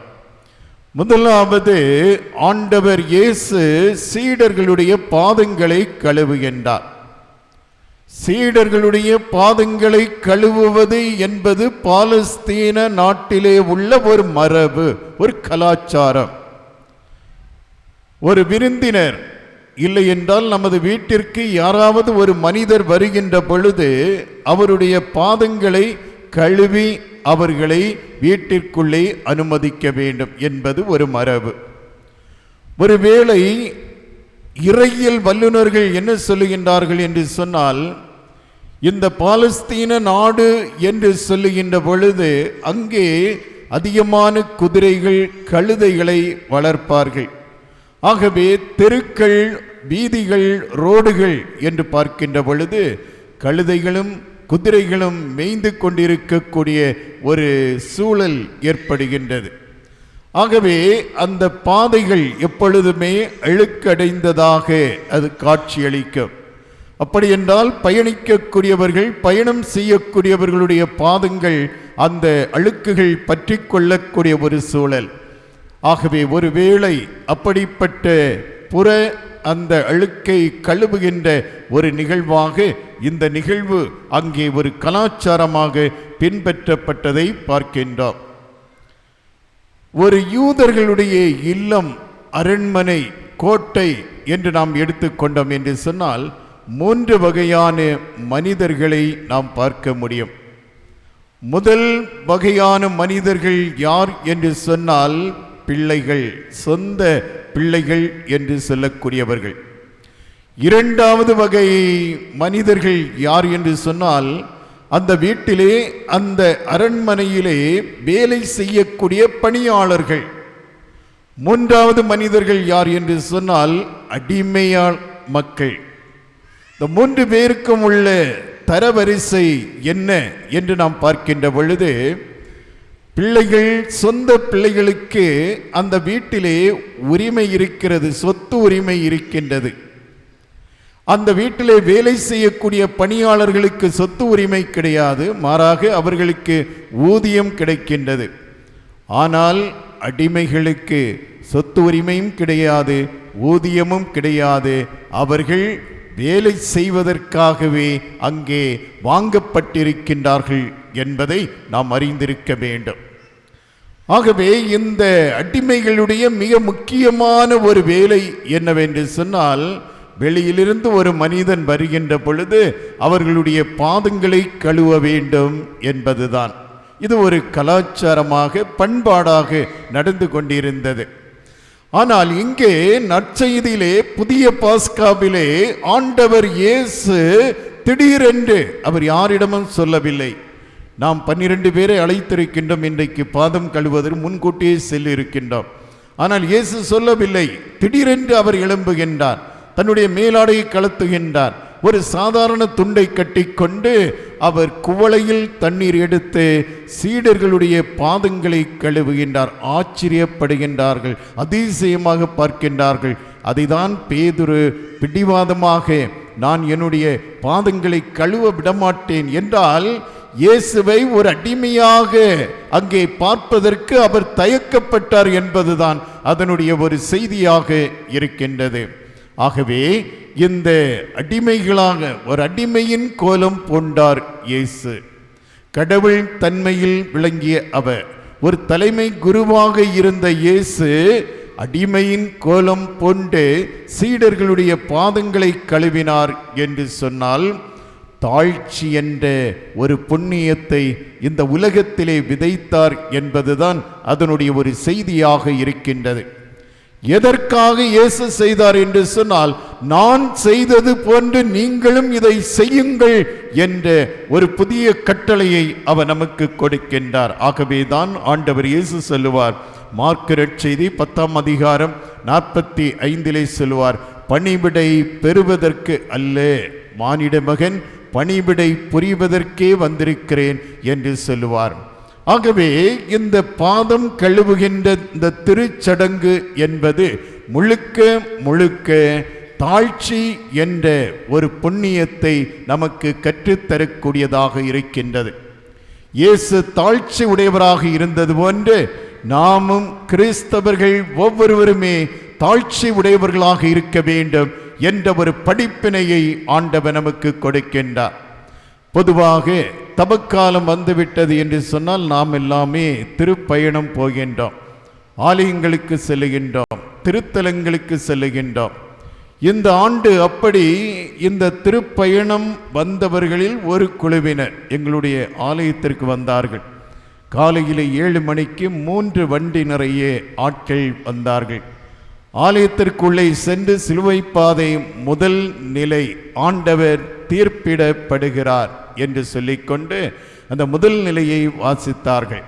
முதலாவது, ஆண்டவர் இயேசு சீடர்களுடைய பாதங்களை கழுவுகின்றார். சீடர்களுடைய பாதங்களை கழுவுவது என்பது பாலஸ்தீன நாட்டிலே உள்ள ஒரு மரபு, ஒரு கலாச்சாரம். ஒரு விருந்தினர் இல்லை என்றால் நமது வீட்டிற்கு யாராவது ஒரு மனிதர் வருகின்ற பொழுது அவருடைய பாதங்களை கழுவி அவர்களை வீட்டிற்குள்ளே அனுமதிக்க வேண்டும் என்பது ஒரு மரபு. ஒருவேளை இறையியல் வல்லுநர்கள் என்ன சொல்லுகின்றார்கள் என்று சொன்னால், இந்த பாலஸ்தீன நாடு என்று சொல்லுகின்ற பொழுது அங்கே அதிகமான குதிரைகள், கழுதைகளை வளர்ப்பார்கள். ஆகவே தெருக்கள், வீதிகள், ரோடுகள் என்று பார்க்கின்ற பொழுது கழுதைகளும் குதிரைகளும் மேய்ந்து கொண்டிருக்கக்கூடிய ஒரு சூழல் ஏற்படுகின்றது. ஆகவே அந்த பாதைகள் எப்பொழுதுமே அழுக்கடைந்ததாக அது காட்சியளிக்கும். அப்படி என்றால் பயணிக்கக்கூடியவர்கள், பயணம் செய்யக்கூடியவர்களுடைய பாதங்கள் அந்த அழுக்குகள் பற்றி கொள்ளக்கூடிய ஒரு சூழல். ஆகவே ஒருவேளை அப்படிப்பட்ட புற அந்த அழுக்கை கழுவுகின்ற ஒரு நிகழ்வாக இந்த நிகழ்வு அங்கே ஒரு கலாச்சாரமாக பின்பற்றப்பட்டதை பார்க்கின்றோம். ஒரு யூதர்களுடைய இல்லம், அரண்மனை, கோட்டை என்று நாம் எடுத்துக்கொண்டோம் என்று சொன்னால் 3 வகையான மனிதர்களை நாம் பார்க்க முடியும். முதல் வகையான மனிதர்கள் யார் என்று சொன்னால் பிள்ளைகள், சொந்த பிள்ளைகள் என்று சொல்லக்கூடியவர்கள். இரண்டாவது வகை மனிதர்கள் யார் என்று சொன்னால் அந்த வீட்டிலே, அந்த அரண்மனையிலே வேலை செய்யக்கூடிய பணியாளர்கள். மூன்றாவது மனிதர்கள் யார் என்று சொன்னால் அடிமையாள் மக்கள். இந்த 3 பேருக்கும் உள்ள தரவரிசை என்ன என்று நாம் பார்க்கின்ற பொழுது, பிள்ளைகள், சொந்த பிள்ளைகளுக்கு அந்த வீட்டிலே உரிமை இருக்கிறது, சொத்து உரிமை இருக்கின்றது. அந்த வீட்டிலே வேலை செய்யக்கூடிய பணியாளர்களுக்கு சொத்து உரிமை கிடையாது, மாறாக அவர்களுக்கு ஊதியம் கிடைக்கின்றது. ஆனால் அடிமைகளுக்கு சொத்து உரிமையும் கிடையாது, ஊதியமும் கிடையாது. அவர்கள் வேலை செய்வதற்காகவே அங்கே வாங்கப்பட்டிருக்கின்றார்கள் என்பதை நாம் அறிந்திருக்க வேண்டும். ஆகவே இந்த அடிமைகளுடைய மிக முக்கியமான ஒரு வேலை என்னவென்று சொன்னால், வெளியிலிருந்து ஒரு மனிதன் வருகின்ற பொழுது அவர்களுடைய பாதங்களை கழுவ வேண்டும் என்பதுதான். இது ஒரு கலாச்சாரமாக, பண்பாடாக நடந்து கொண்டிருந்தது. ஆனால் இங்கே நற்செய்தியிலே, புதிய பாஸ்காவிலே ஆண்டவர் இயேசு திடீரென்று, அவர் யாரிடமும் சொல்லவில்லை. நாம் 12 பேரை அழைத்திருக்கின்றோம், இன்றைக்கு பாதம் கழுவதற்கு முன்கூட்டியே செல்லிருக்கின்றோம். ஆனால் இயேசு சொல்லவில்லை. திடீரென்று அவர் எழும்புகின்றார், தன்னுடைய மேலாடையை கலத்துகின்றார், ஒரு சாதாரண துண்டை கட்டிக்கொண்டு அவர் குவளையில் தண்ணீர் எடுத்து சீடர்களுடைய பாதங்களை கழுவுகின்றார். ஆச்சரியப்படுகின்றார்கள், அதிசயமாக பார்க்கின்றார்கள். அதைதான் பேதுரு பிடிவாதமாக, நான் என்னுடைய பாதங்களை கழுவ விடமாட்டேன் என்றால், இயேசுவை ஒரு அடிமையாக அங்கே பார்ப்பதற்கு அவர் தயக்கப்பட்டார் என்பதுதான் அதனுடைய ஒரு செய்தியாக இருக்கின்றது. ஆகவே இந்த அடிமைகளாக, ஒரு அடிமையின் கோலம் பூண்டார் இயேசு. கடவுள் தன்மையில் விளங்கிய அவர், ஒரு தலைமை குருவாக இருந்த இயேசு அடிமையின் கோலம் பூண்டு சீடர்களுடைய பாதங்களை கழுவினார் என்று சொன்னால், தாழ்ச்சி என்ற ஒரு புண்ணியத்தை இந்த உலகத்திலே விதைத்தார் என்பதுதான் அதனுடைய ஒரு செய்தியாக இருக்கின்றது. எதற்காக இயேசு செய்தார் என்று சொன்னால், நான் செய்தது போன்று நீங்களும் இதை செய்யுங்கள் என்ற ஒரு புதிய கட்டளையை அவர் நமக்கு கொடுக்கின்றார். ஆகவேதான் ஆண்டவர் இயேசு சொல்லுவார், மார்க்கு நற்செய்தி 10ஆம் அதிகாரம் 45 சொல்லுவார், பணிவிடை பெறுவதற்கு அல்ல, மானிட மகன் பணிவிடை புரிவதற்கே வந்திருக்கிறேன் என்று சொல்லுவார். ஆகவே இந்த பாதம் கழுவுகின்ற இந்த திருச்சடங்கு என்பது முழுக்க முழுக்க தாழ்ச்சி என்ற ஒரு புண்ணியத்தை நமக்கு கற்றுத்தரக்கூடியதாக இருக்கின்றது. இயேசு தாழ்ச்சி உடையவராக இருந்தது போன்று நாமும் கிறிஸ்தவர்கள் ஒவ்வொருவருமே தாழ்ச்சி உடையவர்களாக இருக்க வேண்டும் என்ற ஒரு படிப்பினையை ஆண்டவர் நமக்கு கொடுக்கின்றார். பொதுவாக தபக்காலம் வந்துவிட்டது என்று சொன்னால் நாம் எல்லாமே திருப்பயணம் போகின்றோம், ஆலயங்களுக்கு செல்லுகின்றோம், திருத்தலங்களுக்கு செல்லுகின்றோம். இந்த ஆண்டு அப்படி இந்த திருப்பயணம் வந்தவர்களில் ஒரு குழுவினர் எங்களுடைய ஆலயத்திற்கு வந்தார்கள். காலையில் 7 மணிக்கு 3 வண்டி நிறைய ஆட்கள் வந்தார்கள். ஆலயத்திற்குள்ளே சென்று சிலுவை பாதை முதல் நிலை ஆண்டவர் தீர்ப்பிடப்படுகிறார் என்று சொல்லிக்கொண்டு அந்த முதல் நிலையை வாசித்தார்கள்.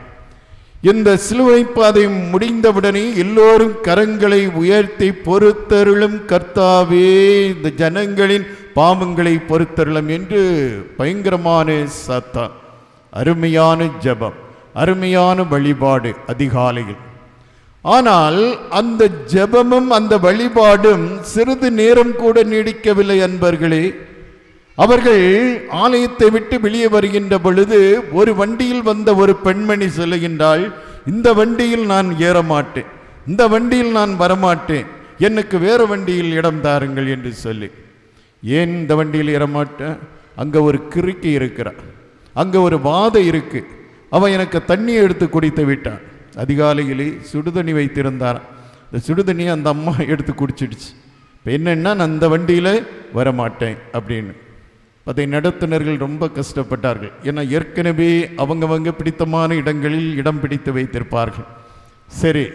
இந்த சிலுவை பாதை முடிந்தவுடனே எல்லோரும் கரங்களை உயர்த்தி பொறுத்தருளும் கர்த்தாவே, இந்த ஜனங்களின் பாவங்களை பொறுத்தருளும் என்று பயங்கரமான சத்தம். அருமையான ஜெபம், அருமையான வழிபாடு அதிகாலையில். ஆனால் அந்த ஜெபமும் அந்த வழிபாடும் சிறிது நேரம் கூட நீடிக்கவில்லை அன்பர்களே. அவர்கள் ஆலயத்தை விட்டு வெளியே வருகின்ற பொழுது ஒரு வண்டியில் வந்த ஒரு பெண்மணி சொல்லுகின்றாள், இந்த வண்டியில் நான் ஏறமாட்டேன், இந்த வண்டியில் நான் வரமாட்டேன், எனக்கு வேறு வண்டியில் இடம் தாருங்கள் என்று சொல்லி. ஏன் இந்த வண்டியில் ஏறமாட்டேன்? அங்கே ஒரு கிறுக்கி இருக்கிறார், அங்கே ஒரு வாதை இருக்கு, அவன் எனக்கு தண்ணியை எடுத்து குடித்து விட்டான். அதிகாலையிலே சுடுதண்ணி வைத்திருந்தார், இந்த சுடுதண்ணியை அந்த அம்மா எடுத்து குடிச்சிடுச்சு. இப்போ என்னென்னா நான் அந்த வண்டியில் வரமாட்டேன் அப்படின்னு. அதை நடத்துனர்கள் ரொம்ப கஷ்டப்பட்டார்கள். ஏன்னா ஏற்கனவே அவங்கவங்க பிடித்தமான இடங்களில் இடம் பிடித்து வைத்திருப்பார்கள். சரி,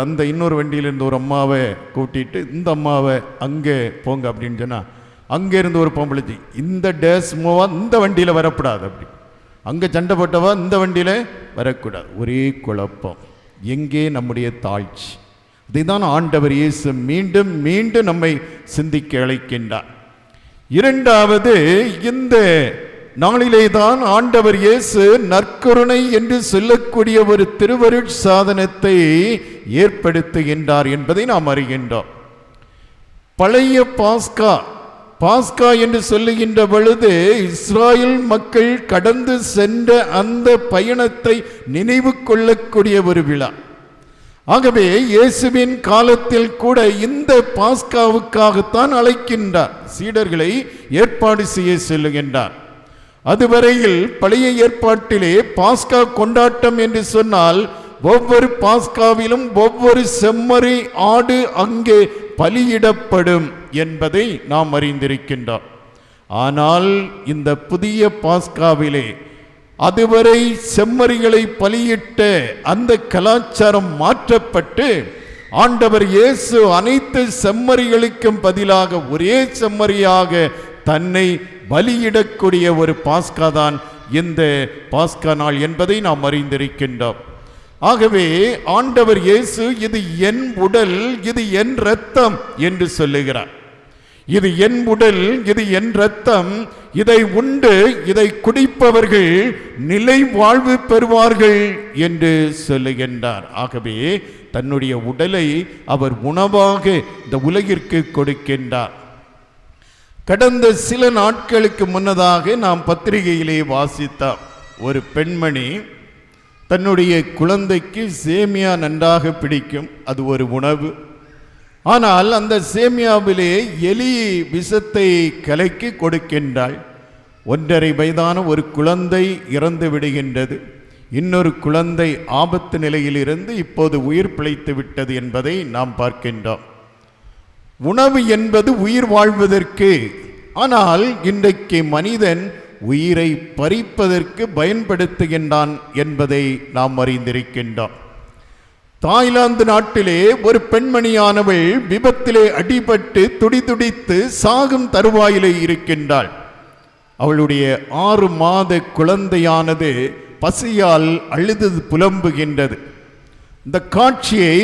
அந்த இன்னொரு வண்டியிலேருந்து ஒரு அம்மாவை கூட்டிகிட்டு இந்த அம்மாவை அங்கே போங்க அப்படின்னு சொன்னால், அங்கே இருந்து ஒரு பொம்பளைச்சி இந்த டேஸ் மூவா இந்த வண்டியில் வரக்கூடாது, அப்படி அங்கே சண்டை போட்டவா இந்த வண்டியில் வரக்கூடாது. ஒரே குழப்பம். எங்கே நம்முடைய தாழ்ச்சி? இதைதான் ஆண்டவர் இயேசு மீண்டும் மீண்டும் நம்மை சிந்திக்க அழைக்கின்றார். இரண்டாவது, இந்த நாளிலே தான் ஆண்டவர் இயேசு நற்கருணை என்று சொல்லக்கூடிய ஒரு திருவருட் சாதனத்தை ஏற்படுத்துகின்றார் என்பதை நாம் அறிகின்றோம். பழைய பாஸ்கா என்று சொல்லுகின்ற பொழுது இஸ்ராயல் மக்கள் கடந்து சென்ற அந்த பயணத்தை நினைவு கொள்ளக்கூடிய ஒரு விழா. ஆகவே இயேசுவின் காலத்தில் கூட இந்த பாஸ்காவுக்காகத்தான் அழைக்கின்றார், சீடர்களை ஏற்பாடு செய்ய சொல்லுகின்றார். அதுவரையில் பழைய ஏற்பாட்டிலே பாஸ்கா கொண்டாட்டம் என்று சொன்னால் ஒவ்வொரு பாஸ்காவிலும் ஒவ்வொரு செம்மறி ஆடு அங்கே பலியிடப்படும் என்பதை நாம் அறிந்திருக்கின்றோம். ஆனால் இந்த புதிய பாஸ்காவிலே அதுவரை செம்மறிகளை பலியிட்ட அந்த கலாச்சாரம் மாற்றப்பட்டு ஆண்டவர் இயேசு அனைத்து செம்மறிகளுக்கும் பதிலாக ஒரே செம்மறியாக தன்னை பலியிடக்கூடிய ஒரு பாஸ்கா தான் இந்த பாஸ்கா நாள் என்பதை நாம் அறிந்திருக்கின்றோம். ஆகவே ஆண்டவர் இயேசு இது என் உடல், இது என் இரத்தம் என்று சொல்லுகிறார். இது என் உடல், இது என் இரத்தம், இதை உண்டு இதை குடிப்பவர்கள் நிலை வாழ்வு பெறுவார்கள் என்று சொல்லுகின்றார். ஆகவே தன்னுடைய உடலை அவர் உணவாக இந்த உலகிற்கு கொடுக்கின்றார். கடந்த சில நாட்களுக்கு முன்னதாக நாம் பத்திரிகையிலே வாசித்தோம், ஒரு பெண்மணி தன்னுடைய குழந்தைக்கு சேமியா நன்றாக பிடிக்கும், அது ஒரு உணவு. ஆனால் அந்த சேமியாவிலே எலி விஷத்தை கலக்கி கொடுக்கின்றாள். 1.5 வயதான ஒரு குழந்தை இறந்து விடுகின்றது. இன்னொரு குழந்தை ஆபத்து நிலையிலிருந்து இப்போது உயிர் பிழைத்து விட்டது என்பதை நாம் பார்க்கின்றோம். உணவு என்பது உயிர் வாழ்வதற்கு, ஆனால் இன்றைக்கு மனிதன் உயிரை பறிப்பதற்கு பயன்படுத்துகின்றான் என்பதை நாம் அறிந்திருக்கின்றோம். தாய்லாந்து நாட்டிலே ஒரு பெண்மணியானவள் விபத்திலே அடிபட்டு துடிதுடித்து சாகும் தருவாயிலே இருக்கின்றாள். அவளுடைய 6 மாத குழந்தையானது பசியால் அழுது புலம்புகின்றது. இந்த காட்சியை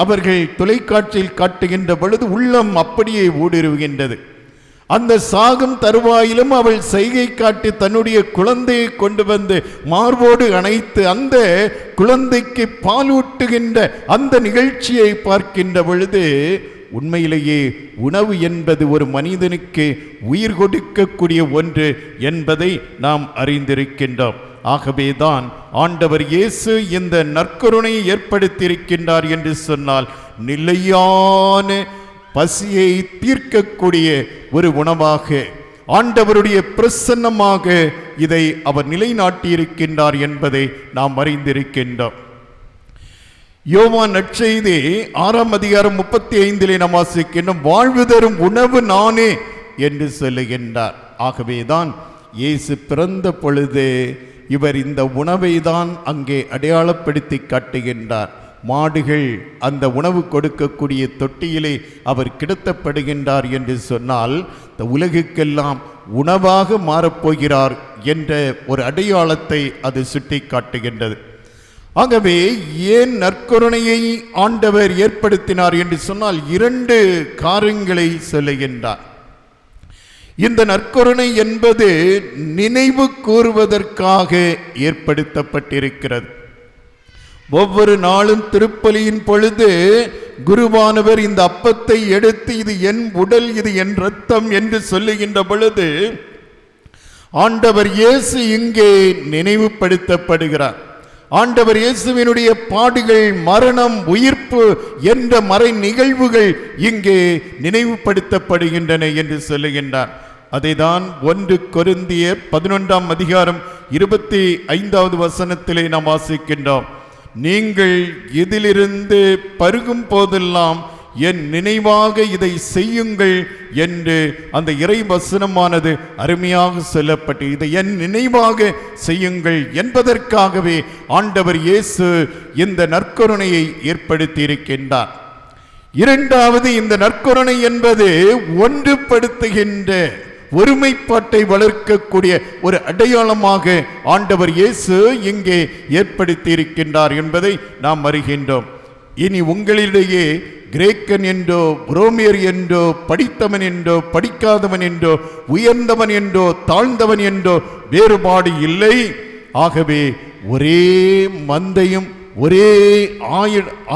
அவர்கள் தொலைக்காட்சியில் காட்டுகின்ற பொழுது உள்ளம் அப்படியே ஊடுருவுகின்றது. அந்த சாகும் தருவாயிலும் அவள் செய்கை காட்டி தன்னுடைய குழந்தையை கொண்டு வந்து மார்போடு அணைத்து அந்த குழந்தைக்கு பாலூட்டுகின்ற அந்த நிகழ்ச்சியை பார்க்கின்ற பொழுது உண்மையிலேயே உணவு என்பது ஒரு மனிதனுக்கு உயிர் கொடுக்கக்கூடிய ஒன்று என்பதை நாம் அறிந்திருக்கின்றோம். ஆகவேதான் ஆண்டவர் இயேசு இந்த நற்கருணையை ஏற்படுத்தியிருக்கின்றார் என்று சொன்னால் நிலையான பசியை தீர்க்கக்கூடிய ஒரு உணவாக, ஆண்டவருடைய பிரசன்னமாக இதை அவர் நிலைநாட்டியிருக்கின்றார் என்பதை நாம் அறிந்திருக்கின்றோம். யோவான் நற்செய்தி 6 அதிகாரம் 35 நாம் வாசிக்கின்றோம், வாழ்வு தரும் உணவு நானே என்று சொல்லுகின்றார். ஆகவேதான் இயேசு பிறந்த பொழுது இவர் இந்த உணவை தான் அங்கே அடையாளப்படுத்தி காட்டுகின்றார். மாடுகள் அந்த உணவு கொடுக்கக்கூடிய தொட்டியிலே அவர் கிடத்தப்படுகின்றார் என்று சொன்னால் இந்த உலகுக்கெல்லாம் உணவாக மாறப்போகிறார் என்ற ஒரு அடையாளத்தை அது சுட்டி காட்டுகின்றது. ஆகவே ஏன் நற்கருணையை ஆண்டவர் ஏற்படுத்தினார் என்று சொன்னால் 2 காரியங்களை சொல்லுகின்றார். இந்த நற்கருணை என்பது நினைவு கூறுவதற்காக ஏற்படுத்தப்பட்டிருக்கிறது. ஒவ்வொரு நாளும் திருப்பலியின் பொழுது குருவானவர் இந்த அப்பத்தை எடுத்து இது என் உடல், இது என் இரத்தம் என்று சொல்லுகின்ற பொழுது ஆண்டவர் இயேசு இங்கே நினைவுபடுத்தப்படுகிறார். ஆண்டவர் இயேசுவினுடைய பாடுகள், மரணம், உயிர்ப்பு என்ற மறை நிகழ்வுகள் இங்கே நினைவுபடுத்தப்படுகின்றன என்று சொல்லுகின்றார். அதைதான் 1 கொரிந்தியர் 11 அதிகாரம் 25 வசனத்திலே நாம் வாசிக்கின்றோம். நீங்கள் இதிலிருந்து பருகும் போதெல்லாம் என் நினைவாக இதை செய்யுங்கள் என்று அந்த இறை வசனமானது அருமையாக சொல்லப்பட்டு, இதை என் நினைவாக செய்யுங்கள் என்பதற்காகவே ஆண்டவர் இயேசு இந்த நற்கருணையை ஏற்படுத்தி இருக்கின்றார். 2வது, இந்த நற்கருணை என்பது ஒன்றுபடுத்துகின்ற, ஒருமைப்பாட்டை வளர்க்கக்கூடிய ஒரு அடையாளமாக ஆண்டவர் இயேசு இங்கே ஏற்படுத்தி இருக்கின்றார் என்பதை நாம் அறிகின்றோம். இனி உங்களிடையே கிரேக்கன் என்றோ, ரோமியர் என்றோ, படித்தவன் என்றோ, படிக்காதவன் என்றோ, உயர்ந்தவன் என்றோ, தாழ்ந்தவன் என்றோ வேறுபாடு இல்லை. ஆகவே ஒரே மந்தையும் ஒரே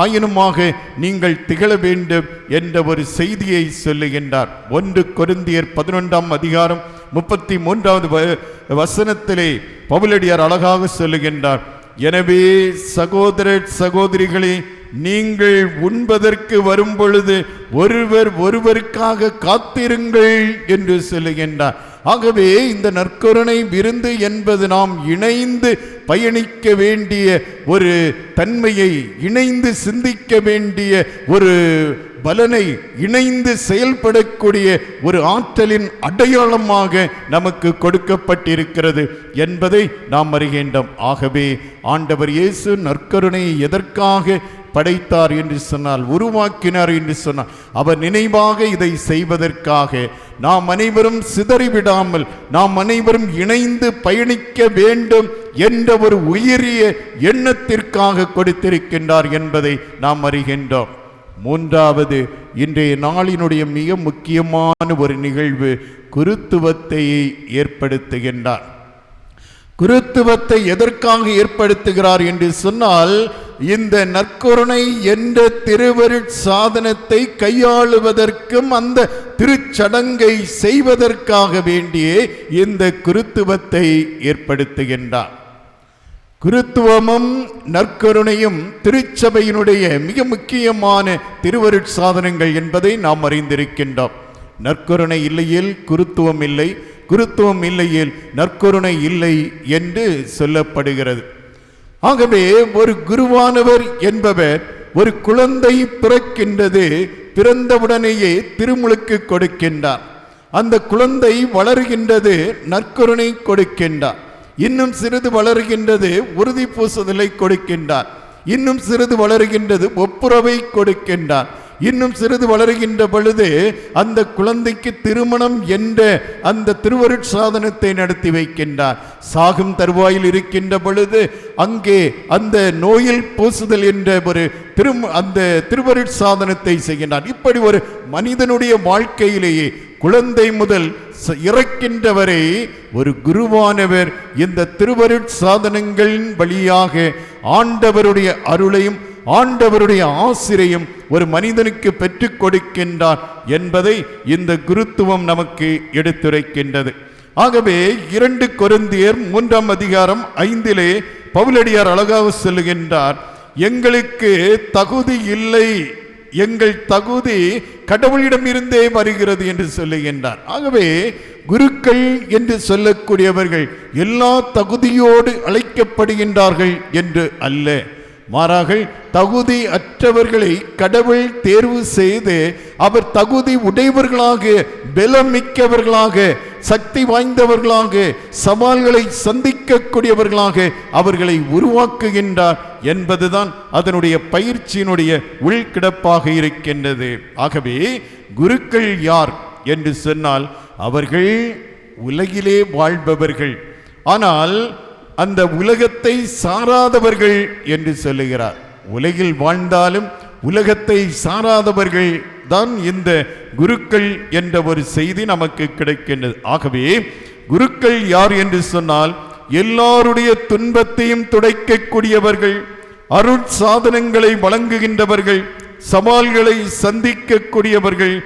ஆயனுமாக நீங்கள் திகழ வேண்டும் என்ற ஒரு செய்தியை சொல்லுகின்றார். 1 கொரிந்தியர் 11 அதிகாரம் 33 வசனத்திலே பவுலடியார் அழகாக சொல்லுகின்றார், எனவே சகோதர சகோதரிகளே, நீங்கள் உண்பதற்கு வரும் பொழுது ஒருவர் ஒருவருக்காக காத்திருங்கள் என்று சொல்லுகின்றார். ஆகவே இந்த நற்கருணை விருந்து என்பது நாம் இணைந்து பயணிக்க வேண்டிய ஒரு தன்மையை, இணைந்து சிந்திக்க வேண்டிய ஒரு பலனை, இணைந்து செயல்படக்கூடிய ஒரு ஆற்றலின் அடையாளமாக நமக்கு கொடுக்கப்பட்டிருக்கிறது என்பதை நாம் அறிகின்றோம். ஆகவே ஆண்டவர் இயேசு நற்கருணையை எதற்காக படைத்தார் என்று சொன்னால், உருவாக்கினார் என்று சொன்னால், அவர் நினைவாக இதை செய்வதற்காக, நாம் அனைவரும் சிதறிவிடாமல் நாம் அனைவரும் இணைந்து பயணிக்க வேண்டும் என்ற ஒரு உயரிய எண்ணத்திற்காக கொடுத்திருக்கின்றார் என்பதை நாம் அறிகின்றோம். 3வது, இன்றைய நாளினுடைய மிக முக்கியமான ஒரு நிகழ்வு குருத்துவத்தை ஏற்படுத்துகின்றார். குருத்துவத்தை எதற்காக ஏற்படுத்துகிறார் என்று சொன்னால், இந்த நற்கருணை என்ற திருவருட் சாதனத்தை கையாளுவதற்கும் அந்த திருச்சடங்கை செய்வதற்காக வேண்டியே இந்த குருத்துவத்தை ஏற்படுத்துகின்றார். குருத்துவமும் நற்கருணையும் திருச்சபையினுடைய மிக முக்கியமான திருவருட் சாதனங்கள் என்பதை நாம் அறிந்திருக்கின்றோம். நற்கருணை இல்லையில் குருத்துவம் இல்லை, குருத்துவம் இல்லையில் நற்கருணை இல்லை என்று சொல்லப்படுகிறது. ஆகவே ஒரு குருவானவர் என்பவர் ஒரு குழந்தை பிறக்கின்றது, பிறந்தவுடனேயே திருமுழுக்கு கொடுக்கின்றார். அந்த குழந்தை வளர்கின்றது, நற்கருணை கொடுக்கின்றார். இன்னும் சிறிது வளர்கின்றது, உறுதி பூசுதலை கொடுக்கின்றார். இன்னும் சிறிது வளர்கின்றது, ஒப்புரவை கொடுக்கின்றார். இன்னும் சிறிது வளர்கின்ற பொழுது அந்த குழந்தைக்கு திருமணம் என்ற அந்த திருவருட் சாதனத்தை நடத்தி வைக்கின்றார். சாகும் தருவாயில் இருக்கின்ற பொழுது அங்கே அந்த நோயில் பூசுதல் என்ற ஒரு அந்த திருவருட் சாதனத்தை செய்கின்றார். இப்படி ஒரு மனிதனுடைய வாழ்க்கையிலேயே குழந்தை முதல் இறக்கின்றவரை ஒரு குருவானவர் இந்த திருவருட் சாதனங்களின் வழியாக ஆண்டவருடைய அருளையும் ஆண்டவருடைய ஆசிரையும் ஒரு மனிதனுக்கு பெற்றுக் கொடுக்கின்றார் என்பதை இந்த குருத்துவம் நமக்கு எடுத்துரைக்கின்றது. ஆகவே 2 கொரிந்தியர் 3 அதிகாரம் 5 பவுலடியார் அழகாக சொல்லுகின்றார், எங்களுக்கு தகுதி இல்லை எங்கள் தகுதி கடவுளிடமிருந்தே வருகிறது என்று சொல்லுகின்றார். ஆகவே குருக்கள் என்று சொல்லக்கூடியவர்கள் எல்லா தகுதியோடு அழைக்கப்படுகின்றார்கள் என்று அல்ல, மாறாக தகுதி அற்றவர்களை கடவுள் தேர்வு செய்து அவர் தகுதி உடையவர்களாக, பலமிக்கவர்களாக, சக்தி வாய்ந்தவர்களாக, சவால்களை சந்திக்கக்கூடியவர்களாக அவர்களை உருவாக்குகின்றார் என்பதுதான் அதனுடைய பயிற்சியினுடைய உள்கிடப்பாக இருக்கின்றது. ஆகவே குருக்கள் யார் என்று சொன்னால் அவர்கள் உலகிலே வாழ்பவர்கள், ஆனால் அந்த உலகத்தை சாராதவர்கள் என்று சொல்லுகிறார். உலகில் வாழ்ந்தாலும் உலகத்தை சாராதவர்கள் தான் இந்த குருக்கள் என்ற ஒரு செய்தி நமக்கு கிடைக்கின்றது. ஆகவே குருக்கள் யார் என்று சொன்னால் எல்லாருடைய துன்பத்தையும் துடைக்கக்கூடியவர்கள், அருட்சாதனங்களை வழங்குகின்றவர்கள், சவால்களை சந்திக்கக்கூடியவர்கள்,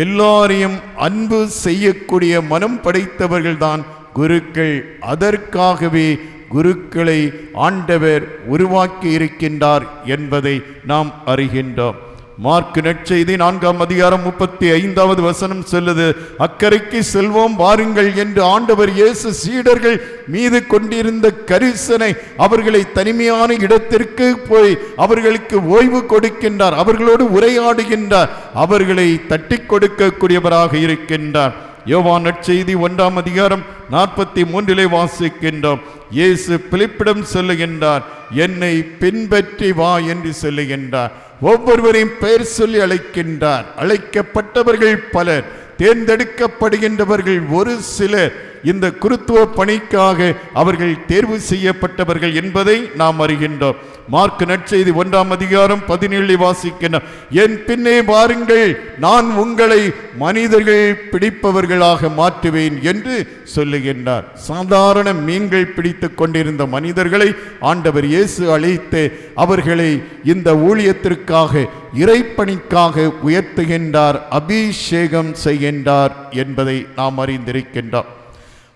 எல்லாரையும் அன்பு செய்யக்கூடிய மனம் படைத்தவர்கள் தான் குருக்கள். அதற்காகவே குருக்களை ஆண்டவர் உருவாக்கி இருக்கின்றார் என்பதை நாம் அறிகின்றோம். மார்க் நற்செய்தி 4ஆம் அதிகாரம் 35வது வசனம் சொல்லுது, அக்கரைக்கு செல்வோம் வாருங்கள் என்று ஆண்டவர் இயேசு சீடர்கள் மீது கொண்டிருந்த கரிசனை அவர்களை தனிமையான இடத்திற்கு போய் அவர்களுக்கு ஓய்வு கொடுக்கின்றார், அவர்களோடு உரையாடுகின்றார், அவர்களை தட்டி கொடுக்கக்கூடியவராக இருக்கின்றார். யோவான் நற்செய்தி 1ஆம் அதிகாரம் 43 வாசிக்கின்றோம். இயேசு பிலிப்பிடம் சொல்லுகின்றார், என்னை பின்பற்றி வா என்று சொல்லுகின்றார். ஒவ்வொருவரையும் பெயர் சொல்லி அழைக்கின்றார். அழைக்கப்பட்டவர்கள் பலர், தேர்ந்தெடுக்கப்படுகின்றவர்கள் ஒரு சிலர். இந்த குருத்துவ பணிக்காக அவர்கள் தேர்வு செய்யப்பட்டவர்கள் என்பதை நாம் அறிகின்றோம். மார்க் நற்செய்தி 1ஆம் அதிகாரம் 17 வாசிக்கின்றோம். என் பின்னே வாருங்கள், நான் உங்களை மனிதர்கள் பிடிப்பவர்களாக மாற்றுவேன் என்று சொல்லுகின்றார். சாதாரண மீன்கள் பிடித்து கொண்டிருந்த மனிதர்களை ஆண்டவர் இயேசு அழைத்து அவர்களை இந்த ஊழியத்திற்காக, இறைப்பணிக்காக உயர்த்துகின்றார், அபிஷேகம் செய்கின்றார் என்பதை நாம் அறிந்திருக்கின்றோம்.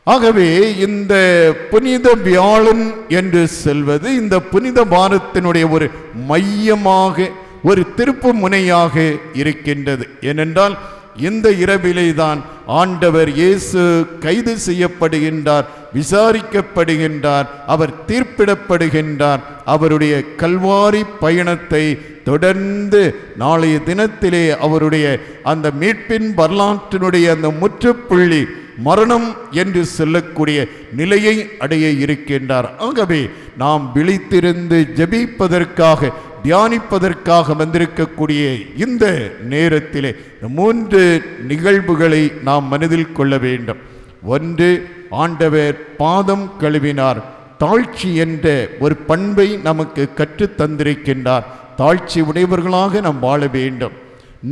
ஆகவே இந்த புனித வியாழன் என்று சொல்வது இந்த புனித வாரத்தினுடைய ஒரு மையமாக, ஒரு திருப்பு முனையாக இருக்கின்றது. ஏனென்றால் இந்த இரவிலே தான் ஆண்டவர் இயேசு கைது செய்யப்படுகின்றார், விசாரிக்கப்படுகின்றார், அவர் தீர்ப்பிடப்படுகின்றார். அவருடைய கல்வாரி பயணத்தை தொடர்ந்து நாளைய தினத்திலே அவருடைய அந்த மீட்பின் வரலாற்றினுடைய அந்த முற்றுப்புள்ளி மரணம் என்று சொல்லக்கூடிய நிலையை அடைய இருக்கின்றார். ஆகவே நாம் விழித்திருந்து ஜெபிப்பதற்காக, தியானிப்பதற்காக வந்திருக்கக்கூடிய இந்த நேரத்திலே 3 நிகழ்வுகளை நாம் மனதில் கொள்ள வேண்டும். ஒன்று, ஆண்டவர் பாதம் கழுவினார். தாழ்ச்சி என்ற ஒரு பண்பை நமக்கு கற்றுத் தந்திருக்கின்றார். தாழ்ச்சி உடையவர்களாக நாம் வாழ வேண்டும்.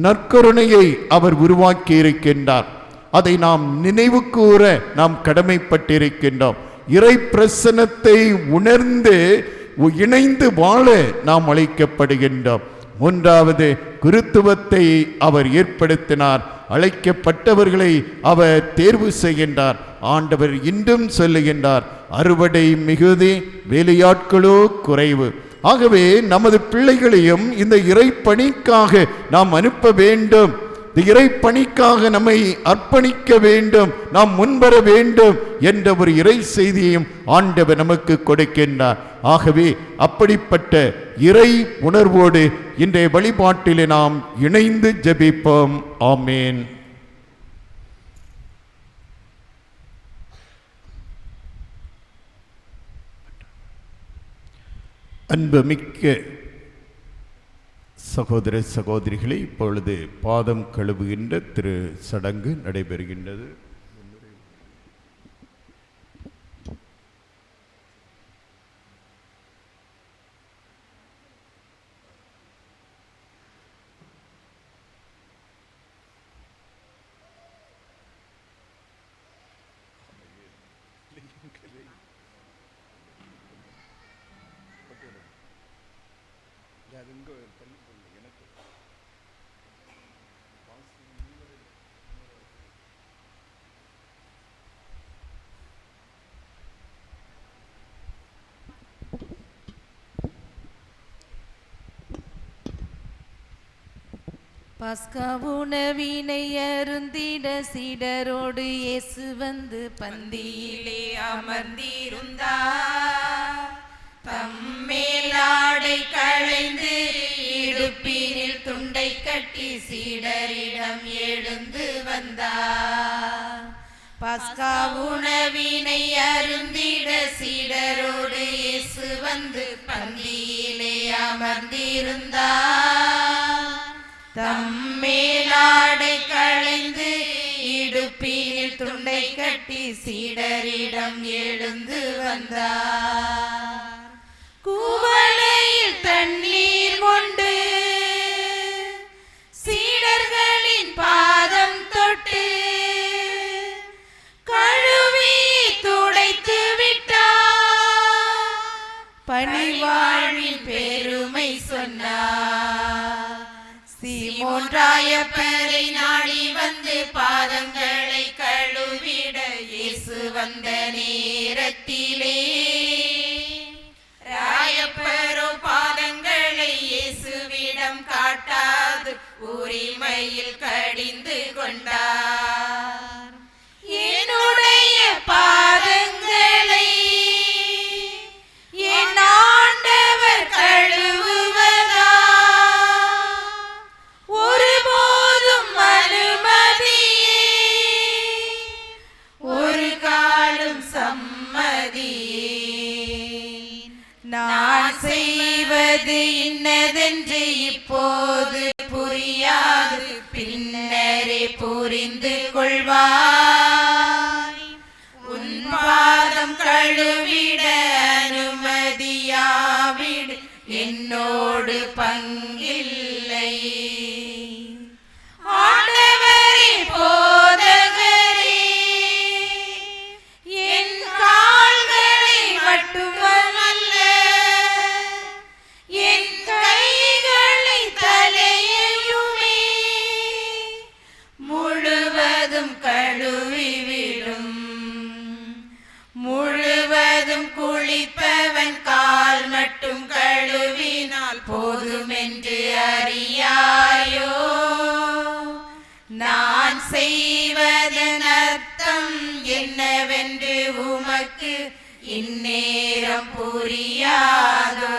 நற்கருணையை அவர் உருவாக்கி இருக்கின்றார். அதை நாம் நினைவு கூற நாம் கடமைப்பட்டிருக்கின்றோம். இறை பிரசன்னத்தை உணர்ந்து இணைந்து வாழ நாம் அழைக்கப்படுகின்றோம். மூன்றாவது, குருத்துவத்தை அவர் ஏற்படுத்தினார். அழைக்கப்பட்டவர்களை அவர் தேர்வு செய்கின்றார். ஆண்டவர் இன்றும் சொல்லுகின்றார், அறுவடை மிகுதி, வேலையாட்களோ குறைவு. ஆகவே நமது பிள்ளைகளையும் இந்த இறை பணிக்காக நாம் அனுப்ப வேண்டும். இந்த இறை பணிக்காக நம்மை அர்ப்பணிக்க வேண்டும், நாம் முன்வர வேண்டும் என்ற ஒரு இறை செய்தியையும் ஆண்டவர் நமக்கு கொடுக்கின்றார். ஆகவே அப்படிப்பட்ட இறை உணர்வோடு இன்றைய வழிபாட்டிலே நாம் இணைந்து ஜெபிப்போம். ஆமேன். அன்புமிக்க சகோதர சகோதரிகளை, இப்பொழுது பாதம் கழுவுகின்ற திரு சடங்கு நடைபெறுகின்றது. பஸ்கா உணவினை அருந்திட சீடரோடு இயேசு வந்து பந்தியிலே அமர்ந்திருந்தார். தம்மேலாடை களைந்து இடுப்பினில் துண்டை கட்டி சீடரிடம் எழுந்து வந்தார். பஸ்கா உணவினை அருந்திட சீடரோடு இயேசு வந்து பந்தியிலே அமர்ந்திருந்தார். தம்மேலாடை களைந்து இடுப்பினில் துண்டை கட்டி சீடரிடம் எழுந்து வந்தார். குவளையில் தண்ணீர் கொண்டு சீடர்களின் பாதம் தொட்டு கழுவி துடைத்து விட்டார். பணிவாழ்வின் பெருமை சொன்னார். சீமோன் ராயப்பரை நாடி வந்து பாதங்களை கழுவிட இயேசு வந்த நேரத்திலே ராயப்பரோ பாதங்களை இயேசுவிடம் காட்டாது உரிமையில் கடிந்து கொண்டார். என்னுடைய பாதங்களை என் ஆண்டவர் கழுவுவதா? ஒருபோதும் அனுமதியே, ஒரு காலம் சம்மதியே. நான் செய்வது இன்னதென்று இப்போது புரியாது, பின்னரே புரிந்து கொள்வாய். உன் பாதம் கழுவிட அனுமதியாவிடு, என்னோடு பங்கில்லை. ஆண்டவரே போதகரே, என் கால்களை மட்டுமல்ல, என் கைகளை தலையையுமே முழுவதும் கழுவிவிடும். முழுவதும் குளிப்பவன் கால் மட்டும் கழுவினால் போதுமென்று அறியாயோ? நான் செய்வதன் அர்த்தம் என்னவென்று உமக்கு இந்நேரம் புரியாதோ?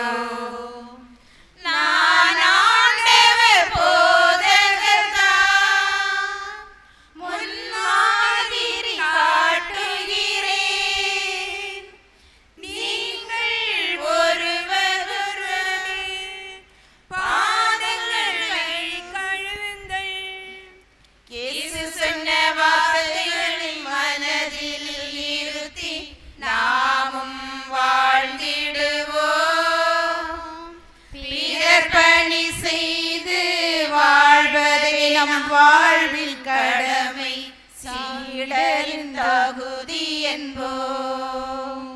நான் ஆண்டவர் போதகர்தான், முன்மாதிரி காட்டுகிறேன். நீங்கள் ஒருவரொருவர் பாதங்களை கழுவுங்கள். இயேசு சொன்ன வார்த்தைகளை மனதில் இருத்தி நாமும் வாழ்ந்திடுவோம். பிறர் பணி செய்து வாழ்வதே நம் வாழ்வில் கடமை, சீடரின் தகுதி என்போம்.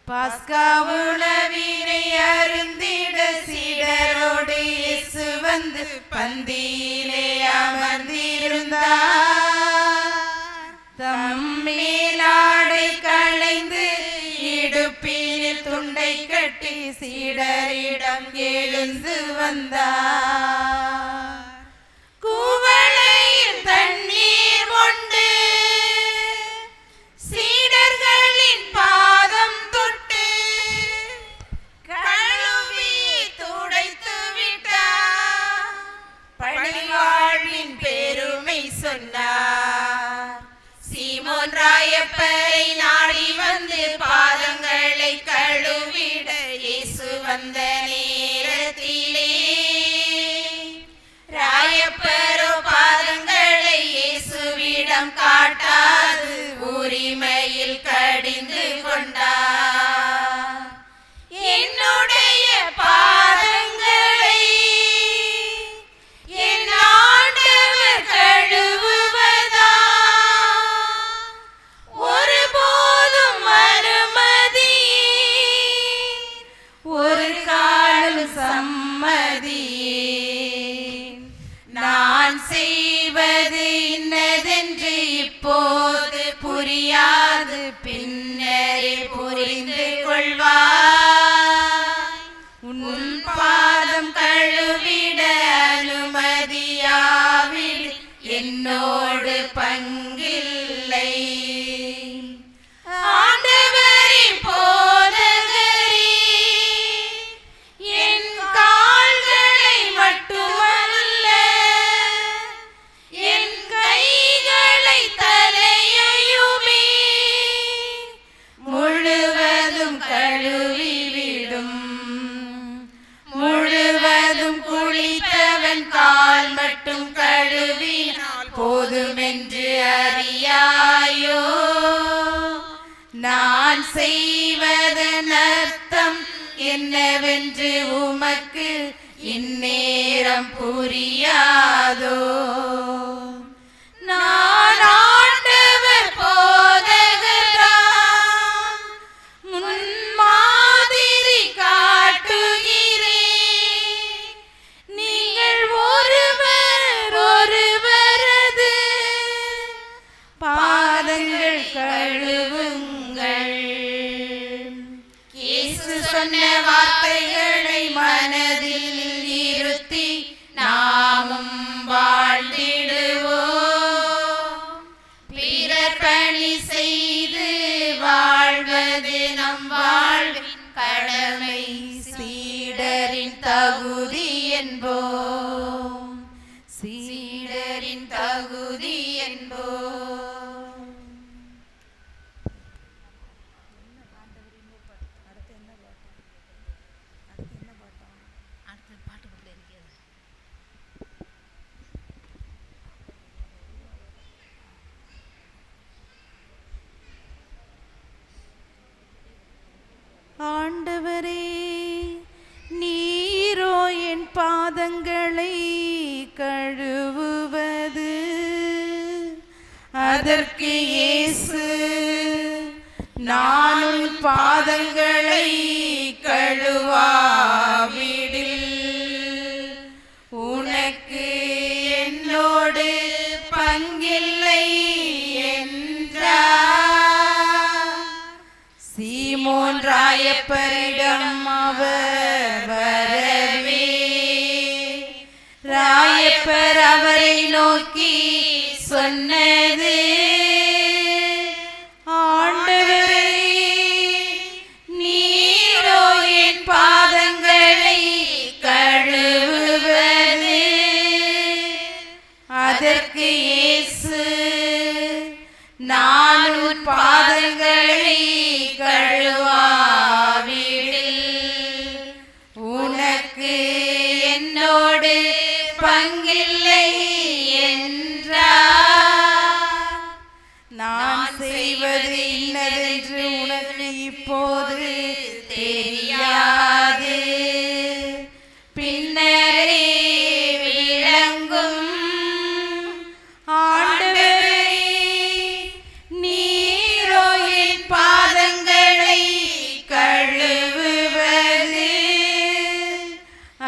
பஸ்கா உணவினை அருந்திட சீடரோடு இயேசு வந்து பந்தியிலே அமர்ந்திருந்தார். தம்மேலாடை களைந்து இடுப்பினில் துண்டை கட்டி சீடரிடம் எழுந்து வந்தார். குவளையில் தண்ணீர் கொண்டு சீடர்களின் பாதம் தொட்டு கழுவி துடைத்து விட்டார். பணிவாழ்வின் பெருமை சொன்னார். சீமோன் ராயப்பரை நாடி வந்து பாதங்களை கழுவிட இயேசு வந்த நேரத்திலே ராயப்பரோ பாதங்களை இயேசுவிடம் காட்டாது உரிமையில் கடிந்து கொண்டார். என்னுடைய பாதங்களை என் ஆண்டவர் கழுவுவதா? ஒருபோதும் அனுமதியே, ஒரு காலம் சம்மதியே. நான் செய்வது இன்னதென்று இப்போது புரியாது, பின்னரே புரிந்து கொள்வாய். உன் பாதம் கழுவிட அனுமதியா கழுவிவிடும். முழுவதும் குளித்தவன் கால் மட்டும் கழுவினால் போதுமென்று அறியாயோ? நான் செய்வதன் அர்த்தம் என்னவென்று உமக்கு இந்நேரம் புரியாதோ? நான் ஆண்டவர் போதகர்தான் முன்மாதிரி காட்டுகிறேன். நீங்கள் ஒருவரது பாதங்கள் கழுவுங்கள். இயேசு சொன்ன வார்த்தைகளை மனதில் இருத்தி நாமும் வாழ்ந்திடுவோம். பிறர் பணி செய்து வாழ்வது நம் வாழ்வின் கடமை, சீடரின் தகுதி என்போம். சீடரின் தகுதி என்போம். ஆண்டவரே, நீரோ என் பாதங்களை கழுவுவது. அதற்கு இயேசு, நான் உன் பாதங்களை கழுவாவிடில் உனக்கு என்னோடு பங்கில்லை என்றார். சீமோன் ராயப்பரிடம் அவர் வரவே, ராயப்பர் அவரை நோக்கி சொன்னது, ஆண்டவரே, நீரோ என் பாதங்களை கழுவுவது. அதற்கு இயேசு, நான் உன் பாதங்களை கழுவாவிடில் உனக்கு என்னோடு பங்கில்லை என்றார். நான் செய்வது இன்னதென்று உனக்கு இப்போது தெரியாது, பின்னரே விளங்கும். ஆண்டவரே, நீரோ என் பாதங்களை கழுவுவது.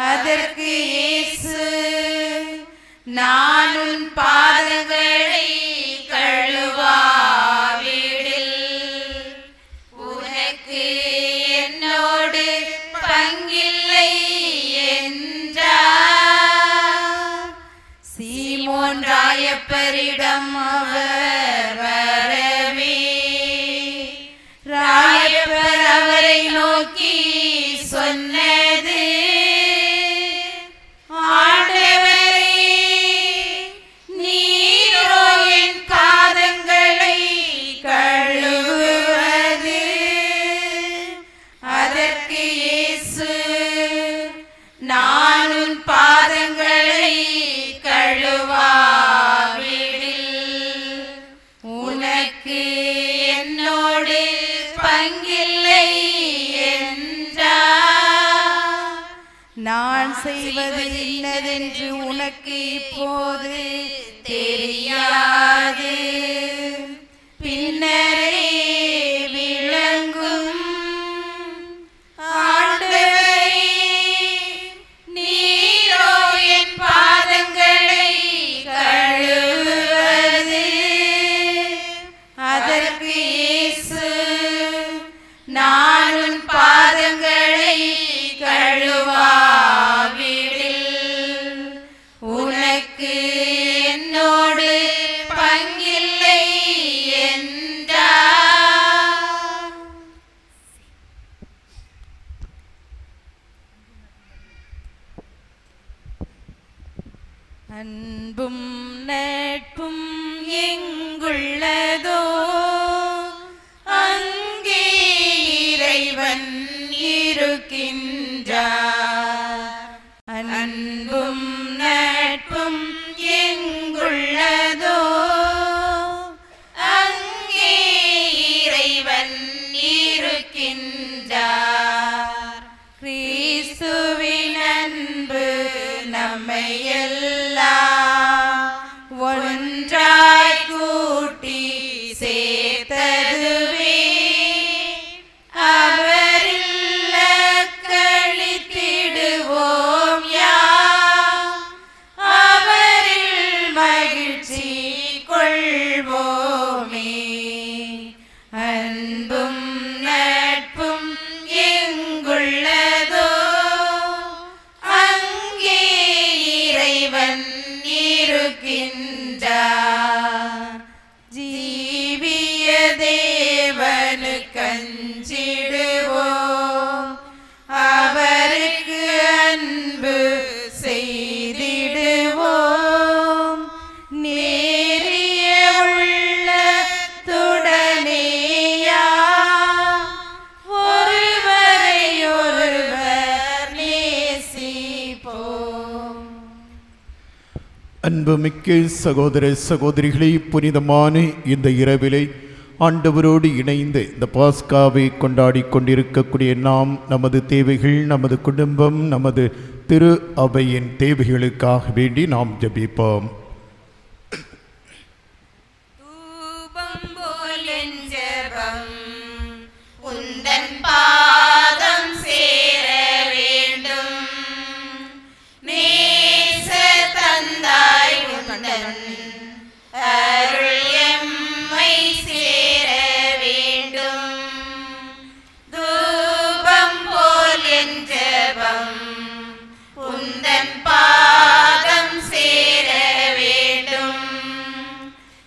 அதற்கு இயேசு, நான் உன் பாதங்களை கழுவாவிடில் உனக்கு என்னோடு பங்கில்லை என்றார். சீமோன் ராயப்பரிடம் அவர் வரவே, ராயப்பர் அவரை நோக்கி சொன்னது, ஆண்டவரே, நீரோ என் பாதங்களை கழுவுவது. அதற்கு இயேசு, நான் உன் பாதங்களை கழுவாவிடில் உனக்கு என்னோடு பங்கில்லை என்றார். நான் செய்வது இன்னதென்று உனக்கு இப்போது தெரியாது, பின்னரே விளங்கும். ஆண்டவரே, நீரோ என் பாதங்களை கழுவுவது. அதற்கு இயேசு, நான் உன் பாதங்களை கழுவாவிடில் உனக்கு என்னோடு பங்கில்லை என்றார். அன்பும் நட்பும் எங்குள்ளதோ அங்கே இறைவன் அன்பும் நட்பும் எங்குள்ளதோ அங்கே இறைவன் இருக்கின்றார். கிறிஸ்துவின் அன்பு நம்மை எல்லாம் ஒன்றாய் கூட்டி சேர்த்ததுவே அவரில் கழித்திடுவோம் யாம் அவரில் மகிழ்ச்சி கொள்வோமே. அன்பும் நட்பும் எங்குள்ளதோ அங்கே இறைவன் இருக்கின்றார். ஜீவிய தேவனுக்கு அஞ்சிடுவோம் அவருக்கு அன்பு செய்திடுவோம். நேரிய உள்ளத்துடனேயா ஒருவரை ஒருவர் நேசிப்போம். அன்புமிக்க சகோதர சகோதரிகளே, புனிதமான இந்த இரவிலே ஆண்டவரோடு இணைந்து இந்த பாஸ்காவை கொண்டாடி கொண்டிருக்கக்கூடிய நாம் நமது தேவைகள், நமது குடும்பம், நமது திரு அவையின் தேவைகளுக்காக வேண்டி நாம் ஜெபிப்போம். தூபம் போல் என் ஜெபம் உந்தன் பாதம் சேர வேண்டும். நேச தந்தாய் உந்தன் அருள் எம்மை சேர வேண்டும். தூபம் போல் என் ஜெபம் உந்தன் பாதம் சேர வேண்டும்.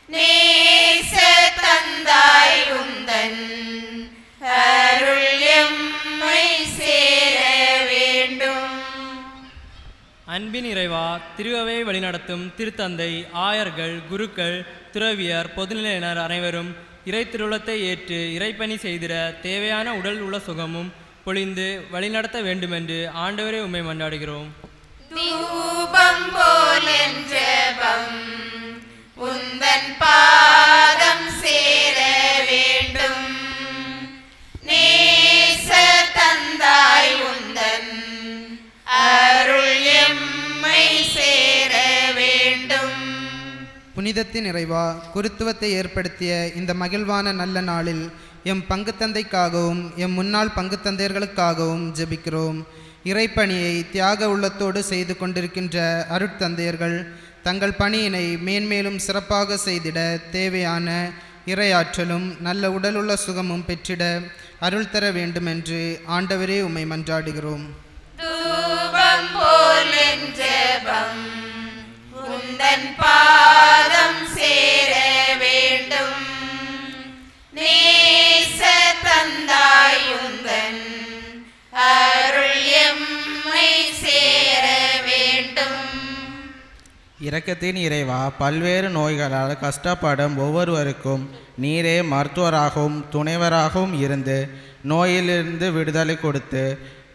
நேச தந்தாய் உந்தன் அருள் எம்மை சேர வேண்டும். அன்பின் இறைவா, திருவை வழிநடத்தும் திருத்தந்தை, ஆயர்கள், குருக்கள், துறவியர், பொதுநிலையினர் அனைவரும் இறை திருவுளத்தை ஏற்று இறைப்பணி செய்திட தேவையான உடல் உள்ள சுகமும் பொழிந்து வழிநடத்த வேண்டுமென்று ஆண்டவரே உம்மை மன்றாடுகிறோம். தூபம் போல் என் ஜெபம் உந்தன் பாதம் சேர வேண்டும். நேச தந்தாய் உந்தன் அருள் எம்மை சேர வேண்டும். புனிதத்தின் இறைவா, குருத்துவத்தை ஏற்படுத்திய இந்த மகிழ்வான நல்ல நாளில் எம் பங்கு தந்தைக்காகவும் எம் முன்னாள் பங்கு தந்தையர்களுக்காகவும் ஜெபிக்கிறோம். இறைப்பணியை தியாக உள்ளத்தோடு செய்து கொண்டிருக்கின்ற அருட்தந்தையர்கள் தங்கள் பணியினை மேன்மேலும் சிறப்பாக செய்திட தேவையான இறையாற்றலும் நல்ல உடலுள்ள சுகமும் பெற்றிட அருள் தர வேண்டுமென்று ஆண்டவரே உம்மை மன்றாடுகிறோம். தூபம் போல் என் ஜெபம் உந்தன் பாதம் சேர வேண்டும். நேச தந்தாய் உந்தன் அருள் எம்மை சேர வேண்டும். இரக்கத்தின் இறைவா, பல்வேறு நோய்களால் கஷ்டப்படும் ஒவ்வொருவருக்கும் நீரே மருத்துவராகவும் துணைவராகவும் இருந்து நோயிலிருந்து விடுதலை கொடுத்து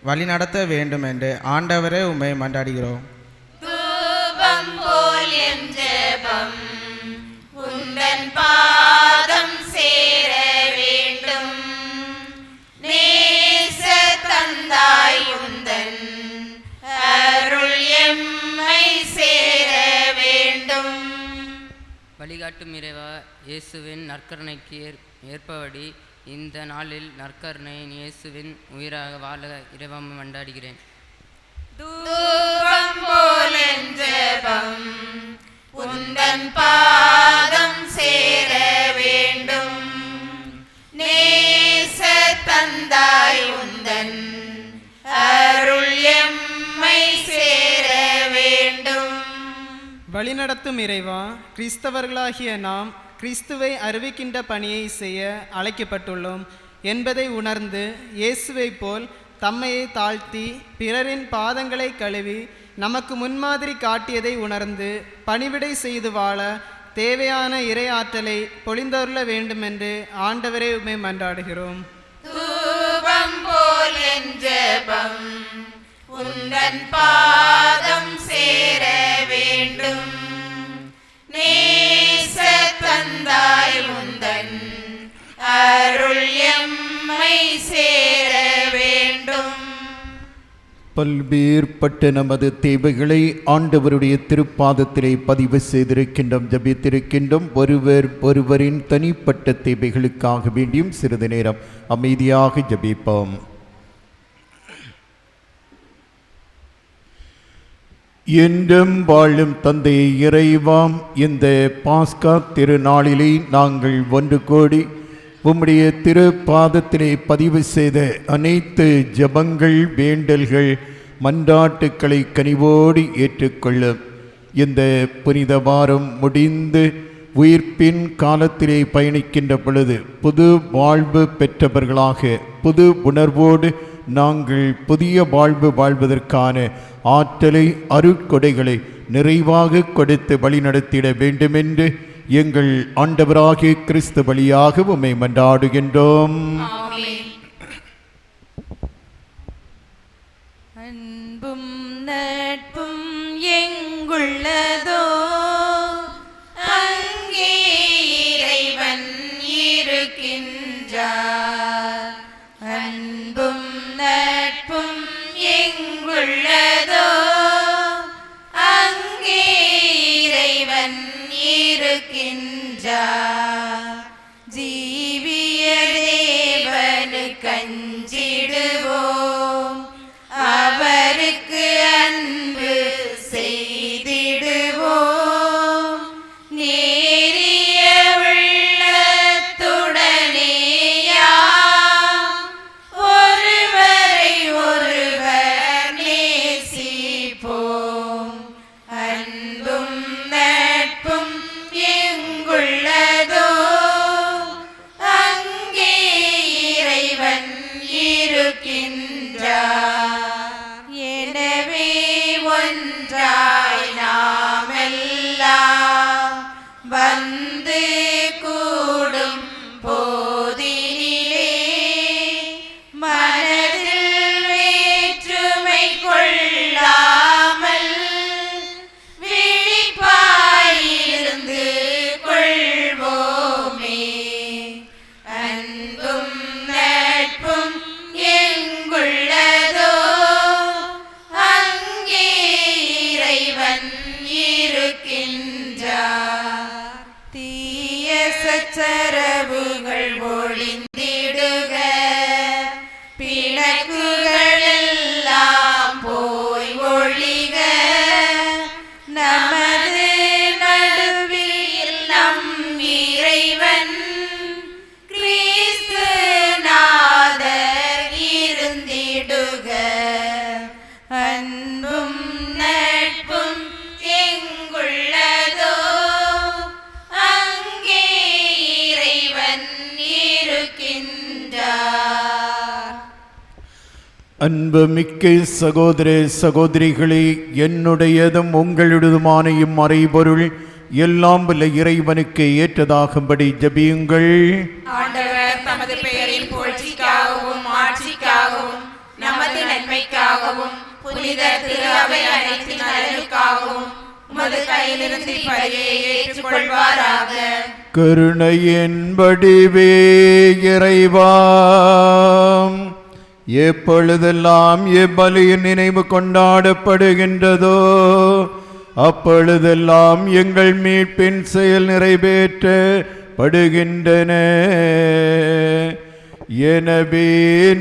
வழிநடத்த வேண்டும் என்று ஆண்டவரே உம்மை மன்றாடுகிறோம். தூபம் போல் என் ஜெபம் உந்தன் பாதம் சேர வேண்டும். நேச தந்தாய் உந்தன் அருள் எம்மை சேர வேண்டும். வழிகாட்டும் இறைவா, இயேசுவின் நற்கருணைக்கு ஏற்பபடி இந்த நாளில் நற்கருணை இயேசுவின் உயிராக வாழ இறைவம் மன்றாடுகிறேன். தூபம் போல் என் ஜெபம் உந்தன் பாதம் சேர வேண்டும். நேச தந்தாய் உந்தன் அருள் எம்மை சேர வேண்டும். வழிநடத்தும் இறைவா, கிறிஸ்தவர்களாகிய நாம் கிறிஸ்துவை அறிவிக்கின்ற பணியை செய்ய அழைக்கப்பட்டுள்ளோம் என்பதை உணர்ந்து இயேசுவை போல் தம்மையை தாழ்த்தி பிறரின் பாதங்களை கழுவி நமக்கு முன்மாதிரி காட்டியதை உணர்ந்து பணிவிடை செய்து வாழ தேவையான இறை ஆற்றலை பொழிந்தருள வேண்டுமென்று ஆண்டவரே உம்மை மன்றாடுகிறோம். தூபம் போல் என் ஜெபம் உந்தன் பாதம் சேர வேண்டும். நேச தந்தாய் உந்தன் அருள் எம்மை சேர வேண்டும். பல்வேறுபட்ட நமது தேவைகளை ஆண்டவருடைய திருப்பாதத்திலே பதிவு செய்திருக்கின்றோம், ஜபித்திருக்கின்றோம். ஒருவரின் தனிப்பட்ட தேவைகளுக்காக வேண்டியும் சிறிது நேரம் அமைதியாக ஜபிப்போம். என்றும் வாழும் தந்தை இறைவாம், இந்த பாஸ்கா திருநாளிலே நாங்கள் ஒன்று கூடி உம்முடைய திருப்பாதத்திலே பதிவு செய்த அனைத்து ஜபங்கள், வேண்டல்கள், மன்றாட்டுக்களை கனிவோடு ஏற்றுக்கொள்ளும். இந்த புனித வாரம் முடிந்து உயிர்ப்பின் காலத்திலே பயணிக்கின்ற பொழுது புது வாழ்வு பெற்றவர்களாக புது உணர்வோடு நாங்கள் புதிய வாழ்வு வாழ்வதற்கான ஆற்றலை, அருட்கொடைகளை நிறைவாக கொடுத்து வழிநடத்திட வேண்டுமென்று எங்கள் ஆண்டவராகிய கிறிஸ்து வழியாக உம்மை மன்றாடுகின்றோம். அன்பும் நட்பும் எங்குள்ளதோ அங்கே இறைவன் இருக்கின்றார். அன்பும் நட்பும் எங்குள்ளதோ அங்கே இறைவன் இருக்கின்றார். ஜீவிய தேவனுக்கு அஞ்சிடுவோம், அவருக்கு அன்பு செய்திடுவோம். நேரிய உள்ளத்துடனேயா ஒருவரை ஒருவர் நேசிப்போம். அன்பும் நட்பும் எங்குள்ளதோ அங்கே இறைவன் இருக்கின்றார். எனவே ஒன்றாய் நாமெல்லாம் வந்து கூடும் போதினிலே மனதில் வேற்றுமை கொள்ளாமல் விழிப்பாயிருந்து கொள்வோமே. அன்பும் நட்பும் எங்குள்ளதோ அங்கே இறைவன் இருக்கின்றார். தீய சச்சரவுகள் ஒழிந்திடுக, பிணக்குகள் எல்லாம் போய் ஒழிக. நமது நடுவில் நம் இறைவன் கிறிஸ்து நாதர் இருந்திடுக. அன்பும் நட்பும் எங்குள்ளதோ அங்கே இறைவன் இருக்கின்றார். அன்புமிக்க சகோதர சகோதரிகளே, என்னுடையதும் உங்களுடையதுமான இம்மறைபொருள் எல்லாம் வல்ல இறைவனுக்கு ஏற்றதாகும்படி ஜபியுங்கள். ஆண்டவர் தமது பெயரின் புகழ்ச்சிக்காகவும் ஆட்சிக்காகவும் நமது நன்மைக்காகவும் புனித திரு அவை அனைத்தின் நலனுக்காகவும் உமது கையிலிருந்து பலியை ஏற்றுக்கொள்வாராக. கருணையின் வடிவே இறைவா, எப்பொழுதெல்லாம் எப்பலியின் நினைவு கொண்டாடப்படுகின்றதோ அப்பொழுதெல்லாம் எங்கள் மீட்பின் செயல் நிறைவேற்றப்படுகின்றன. எனவே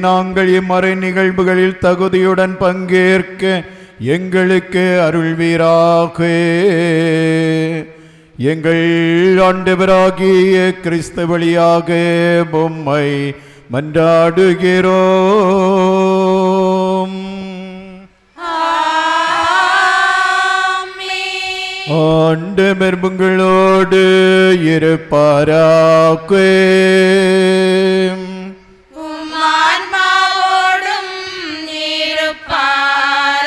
நாங்கள் இம்மறை நிகழ்வுகளில் தகுதியுடன் பங்கேற்க எங்களுக்கு அருள்வீராக. எங்கள் ஆண்டவராகிய கிறிஸ்து வழியாக உம்மை மன்றாடுகிறோம். ஆண்டவர் உங்களோடு இருப்பாராக. உம் ஆன்மாவோடும் இருப்பாராக.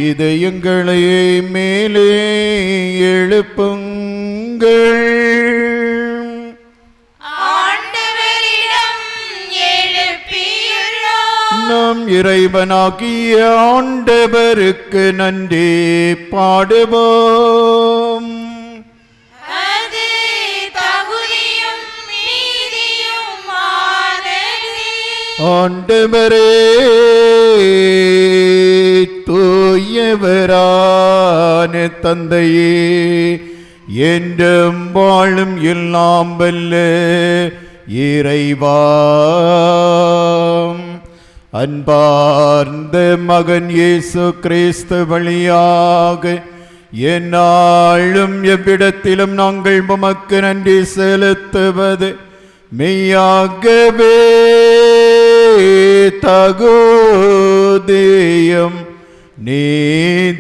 இதயங்களை மேலே எழுப்புங்கள். ஆண்டவரிடம் எழுப்பியுள்ளோம். நம் இறைவனாகிய ஆண்டவருக்கு நன்றி பாடுவோம். அது தகுதியும் நீதியுமானது. ஆண்டவரே, தூயவரான தந்தையே, என்றும் வாழும் எல்லாம் வல்ல இறைவா, அன்பார்ந்த மகன் இயேசு கிறிஸ்து வழியாக எந்நாளும் எவ்விடத்திலும் நாங்கள் உமக்கு நன்றி செலுத்துவது மெய்யாகவே தகுதியும் நீதியுமாகும்.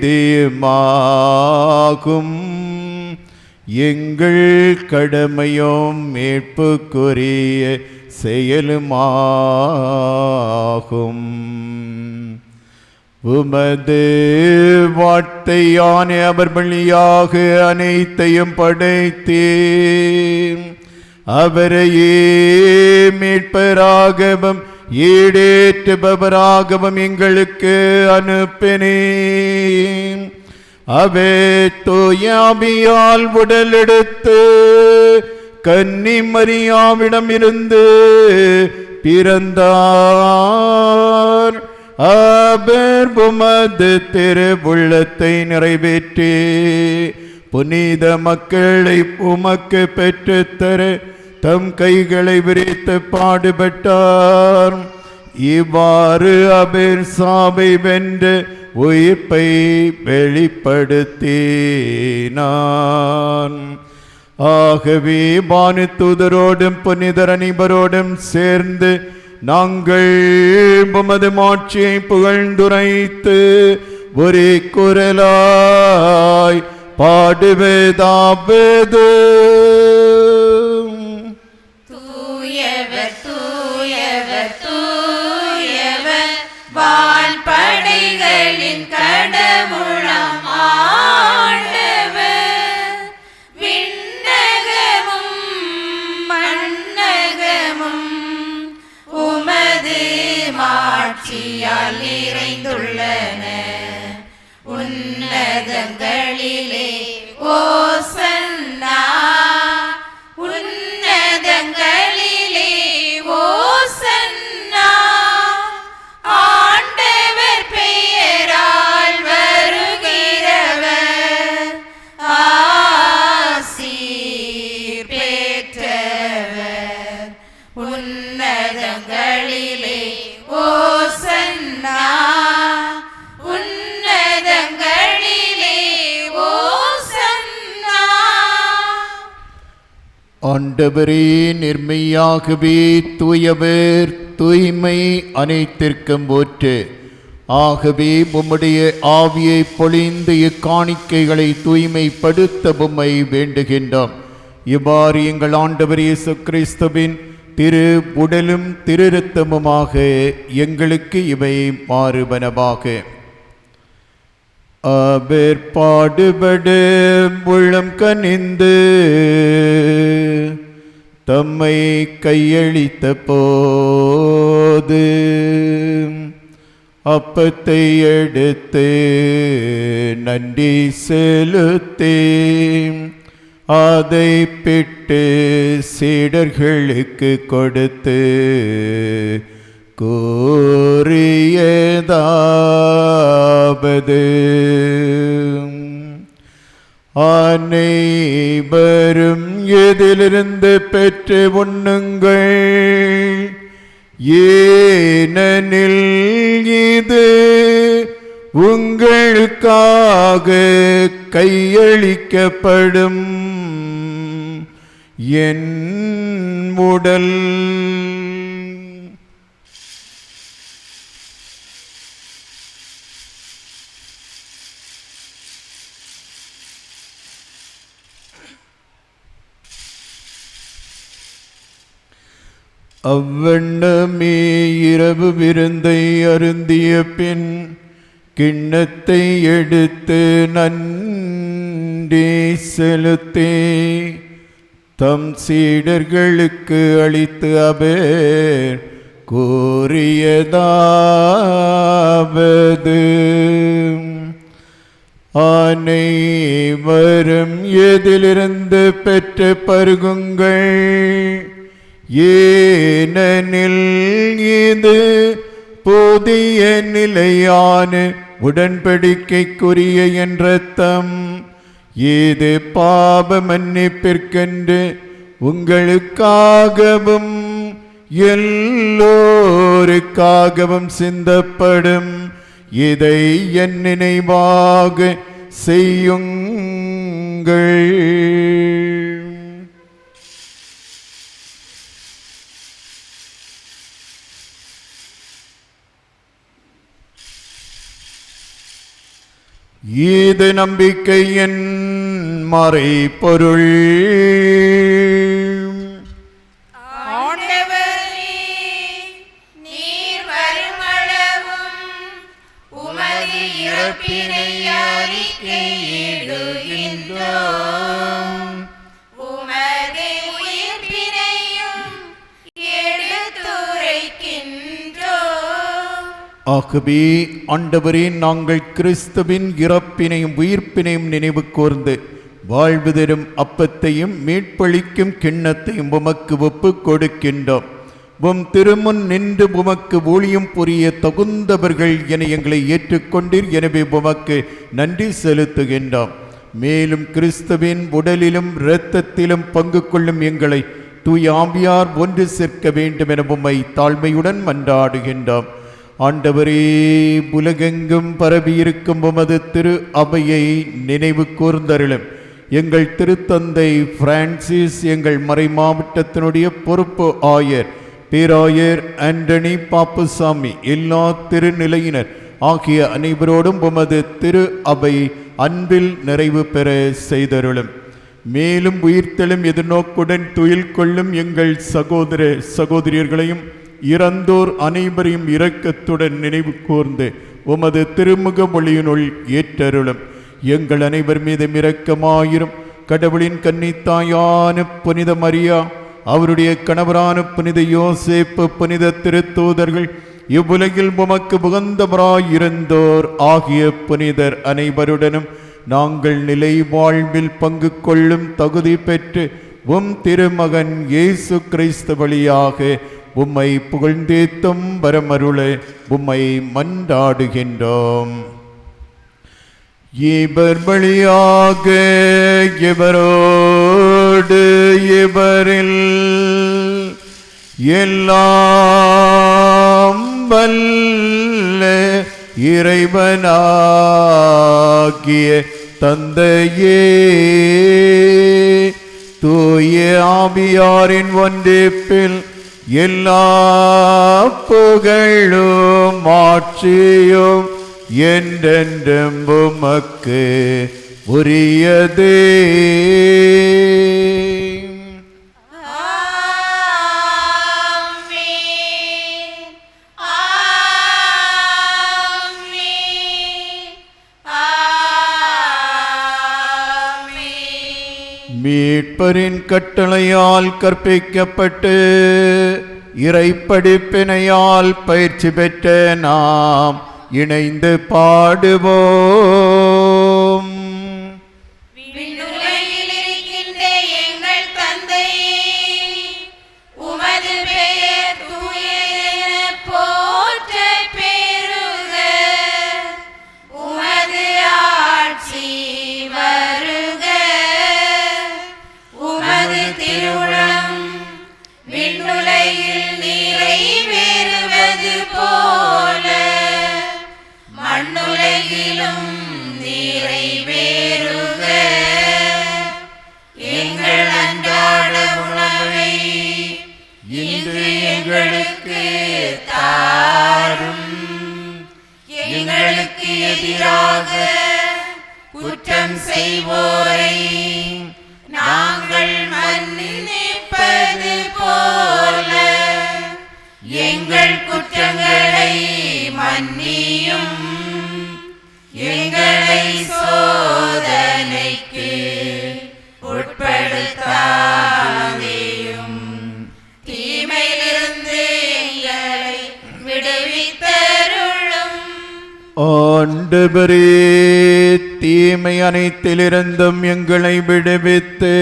எங்கள் கடமையும் மீட்புக்குரிய செயலுமாகும். உமது வார்த்தையான அவர் வழியாக அனைத்தையும் படைத்தீர். அவரையே மீட்பராகவும் ஈடேற்றுபவராகவும் எங்களுக்கு அனுப்பினேன். அவர் தூயாவியால் உடலெடுத்து கன்னி மரியாவிடம் இருந்து பிறந்தார். அவர் உமது திருவுள்ளத்தை நிறைவேற்றி புனித மக்களை உமக்கு பெற்றுத்தர தம் கைகளை விரித்து பாடுபட்டார். இவ்வாறு அவர் சாவை வென்று உயிர்ப்பை வெளிப்படுத்தினான். ஆகவே வானதூதரோடும் புனிதர் அனைவரோடும் சேர்ந்து நாங்கள் உமது மாட்சியை புகழ்ந்துரைத்து ஒரே குரலாய் பாடுவதாவது: தூயவர் தூயவர் தூயவர் வான்படைகளின் கடவுளாம் ஆண்டவர். விண்ணகமும் மண்ணகமும் உமது மாட்சியால் நிறைந்துள்ளன. உன்னதங்களிலே ஓசன்னா, உன்னதங்களிலே ஓசன்னா. ஆண்டவர் பெயரால் வருகிறவர் ஆசீர் பெற்றவர். உன்னதங்களிலே ஓசன்னா, உன்னதங்களிலே ஓசன்னா. ஆண்டவரே, நிர்மையாகவே தூயவர், தூய்மை அனைத்திற்கும் ஊற்று. ஆகவே உம்முடைய ஆவியை பொழிந்து இக்காணிக்கைகளை தூய்மைப்படுத்த உம்மை வேண்டுகின்றோம். இவ்வாறு எங்கள் ஆண்டவர் இயேசு கிறிஸ்துவின் திரு உடலும் திரு இரத்தமுமாக எங்களுக்கு இவை மாறுவனவாக. அவர் பாடுபட உள்ளம் கனிந்து தம்மை கையளித்த போது அப்பத்தை எடுத்து நன்றி செலுத்தி அதை பிட்டு சீடர்களுக்கு கொடுத்து கூறியதாவது: அனைவரும் இதிலிருந்து பெற்று உண்ணுங்கள், ஏனெனில் இது உங்களுக்காக கையளிக்கப்படும் என் உடல். அவ்வண்ணமே இரவு விருந்தை அருந்திய பின் கிண்ணத்தை எடுத்து நன்றி செலுத்தி தம் சீடர்களுக்கு அளித்து அவர் கூறியதாவது அனைவரும் எதிலிருந்து பெற்று பருகுங்கள், ஏனெனில் இது புதிய நிலையான உடன்படிக்கைக்குரிய என் இரத்தம். இது பாவ மன்னிப்பிற்கென்று உங்களுக்காகவும் எல்லோருக்காகவும் சிந்தப்படும். இதை என் நினைவாக செய்யுங்கள். இது நம்பிக்கையின் மறைபொருள். நீர் வருமளவும் உமது இறப்பினை அறிக்கையிடுகின்றோம், உமது உயிர்ப்பினையும் எடுத்துரைக்கின்றோம். ஆகவே ஆண்டவரே, நாங்கள் கிறிஸ்துவின் இறப்பினையும் உயிர்ப்பினையும் நினைவு கூர்ந்து வாழ்வு தரும் அப்பத்தையும் மீட்பளிக்கும் கிண்ணத்தையும் உமக்கு ஒப்பு கொடுக்கின்றோம். உம் திருமுன் நின்று உமக்கு ஊழியம் புரிய தகுந்தவர்கள் என எங்களை ஏற்றுக்கொண்டீர். எனவே உமக்கு நன்றி செலுத்துகின்றோம். மேலும் கிறிஸ்துவின் உடலிலும் இரத்தத்திலும் பங்கு கொள்ளும் எங்களை தூய ஆவியார் ஒன்று சேர்க்க வேண்டும் என உம்மை தாழ்மையுடன் மன்றாடுகின்றோம். ஆண்டவரே, உலகெங்கும் பரவியிருக்கும் உமது திரு அவையை நினைவு கூர்ந்தருளும். எங்கள் திருத்தந்தை பிரான்சிஸ், எங்கள் மறை மாவட்டத்தினுடைய பொறுப்பு ஆயர் பேராயர் ஆண்டனி பாப்புசாமி, எல்லா திருநிலையினர் ஆகிய அனைவரோடும் உமது திரு அவை அன்பில் நிறைவு பெற செய்தருளும். மேலும் உயிர்த்தெழும் எதிர்நோக்குடன் துயில் கொள்ளும் எங்கள் சகோதர சகோதரியர்களையும் இறந்தோர் அனைவரையும் இரக்கத்துடன் நினைவு கூர்ந்து உமது திருமுக மொழியினுள் ஏற்றருளும். எங்கள் அனைவர் மீதும் இரக்கமாயிரும். கடவுளின் கன்னித்தாயான புனித மரியா, அவருடைய கணவரான புனித யோசேப்பு, புனித திருத்தூதர்கள், இவ்வுலகில் உமக்கு உகந்தவராயிருந்தோர் ஆகிய புனிதர் அனைவருடனும் நாங்கள் நிலை வாழ்வில் பங்கு கொள்ளும் தகுதி பெற்று உம் திருமகன் இயேசு கிறிஸ்து வழியாக உம்மை புகழ்ந்தேத்தும் வரமருள உம்மை மன்றாடுகின்றோம். இவர் வழியாக இவரோடு இவரில் எல்லாம் வல்ல இறைவனாகிய தந்தையே, தூய ஆவியாரின் ஒன்றிப்பில் எல்லா புகழும் ஆட்சியும் என்றென்றும் உமக்கு உரியதே. மீட்பரின் கட்டளையால் கற்பிக்கப்பட்டு இறைப்படிப்பினையால் பயிற்சி பெற்ற நாம் இணைந்து பாடுவோம். விண்ணுலகில் இருக்கின்ற எங்கள் தந்தை, உமது பெயர் தூயதென போற்ற பெருக, உமது ஆட்சி வருக, உமது திருவுளம் விண்ணுலகில் நிறைவேறுவது போல மண்ணுலகிலும் நிறைவேறுக. எங்கள் அன்றாட உணவை இன்று எங்களுக்கு தாரும். எங்களுக்கு எதிராக குற்றம் செய்வோரை நாங்கள் மன்னிப்பது போல எங்கள் குற்றங்களை மன்னியும். எங்களை சோதனைக்கு உட்படுத்தாதேயும், தீமையிலிருந்து எங்களை விடுவித்தருளும். ஆண்டவரே, தீமை அனைத்திலிருந்தும் எங்களை விடுவித்து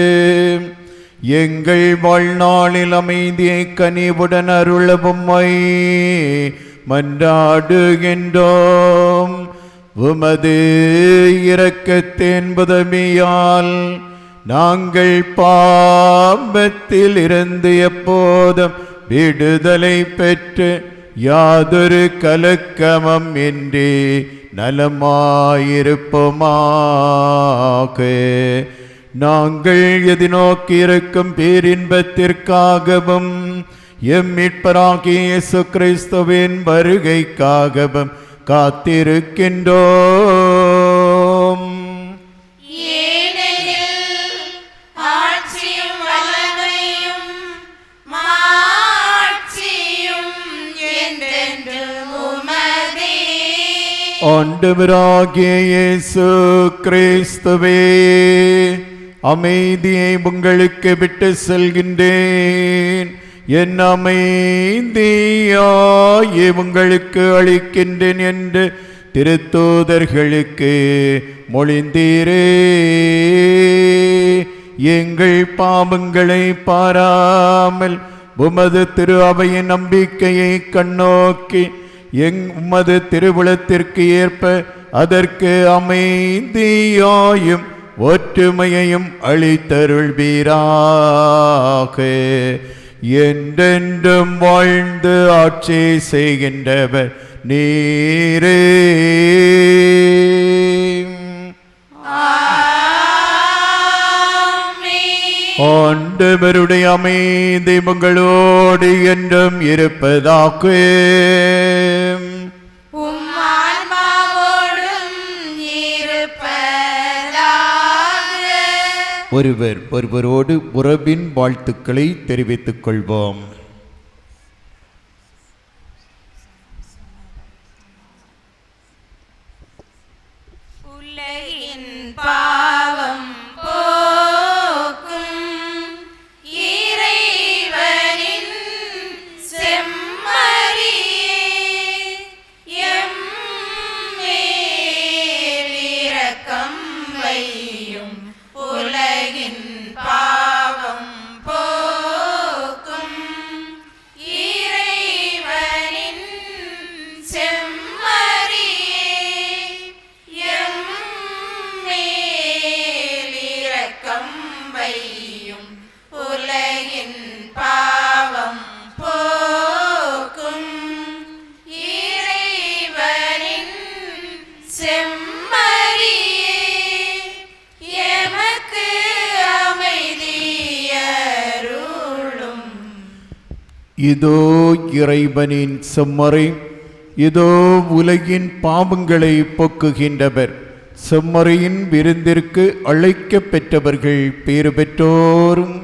எங்கள் வாழ்நாளில் அமைதியை கனிவுடன் அருளவும்மை மன்றாடுகின்றோம். உமது இரக்கத்தின் உதவியால் நாங்கள் பாவத்தில் இருந்து எப்போதும் விடுதலை பெற்று யாதொரு கலக்கமும் இன்றி நலமாயிருப்போமாக. நாங்கள் எதிர்நோக்கி இருக்கும் பேரின்பத்திற்காகவும் எம் மீட்பராகிய இயேசு கிறிஸ்துவின் வருகைக்காகவும் காத்திருக்கின்றோம். ஏனெனில் ஆட்சியும் வல்லமையும் மாட்சியும் என்றென்றும் உமதே. ஆண்டவராகிய இயேசு கிறிஸ்துவே, அமைதியை உங்களுக்கு விட்டு செல்கின்றேன், என் அமைதியாய் உங்களுக்கு அளிக்கின்றேன் என்று திருத்தூதர்களுக்கு மொழிந்தீரே. எங்கள் பாவங்களை பாராமல் உமது திரு அவையின் நம்பிக்கையை கண்ணோக்கி உமது திருவுளத்திற்கு ஏற்ப அதற்கு அமைதியாயும் ஒற்றுமையையும் அளித்தருள்வீராக. என்றென்றும் வாழ்ந்து ஆட்சி செய்கின்றவர் நீரே. ஆண்டவருடைய அமைதி உங்களோடு என்றும் இருப்பதாக. ஒருவர் ஒருவரோடு உறவின் வாழ்த்துக்களை தெரிவித்துக் கொள்வோம். உலகின் பாவம் போக்கும் இறைவனின் செம்மறியே, எம் மேல் இரக்கம் வையும். உலகின் பாவம் போக்கும் இறைவனின் செம்மறியே, எம் மேல் இரக்கம் வையும். உலகின் பாவம் போக்கும் இறைவனின் செம்மறியே, எமக்கு அமைதியருளும். இதோ இறைவனின் செம்மறை, இதோ உலகின் பாவங்களை போக்குகின்றவர். செம்மறையின் விருந்திற்கு அழைக்க பெற்றவர்கள் பேறு பெற்றோரும்.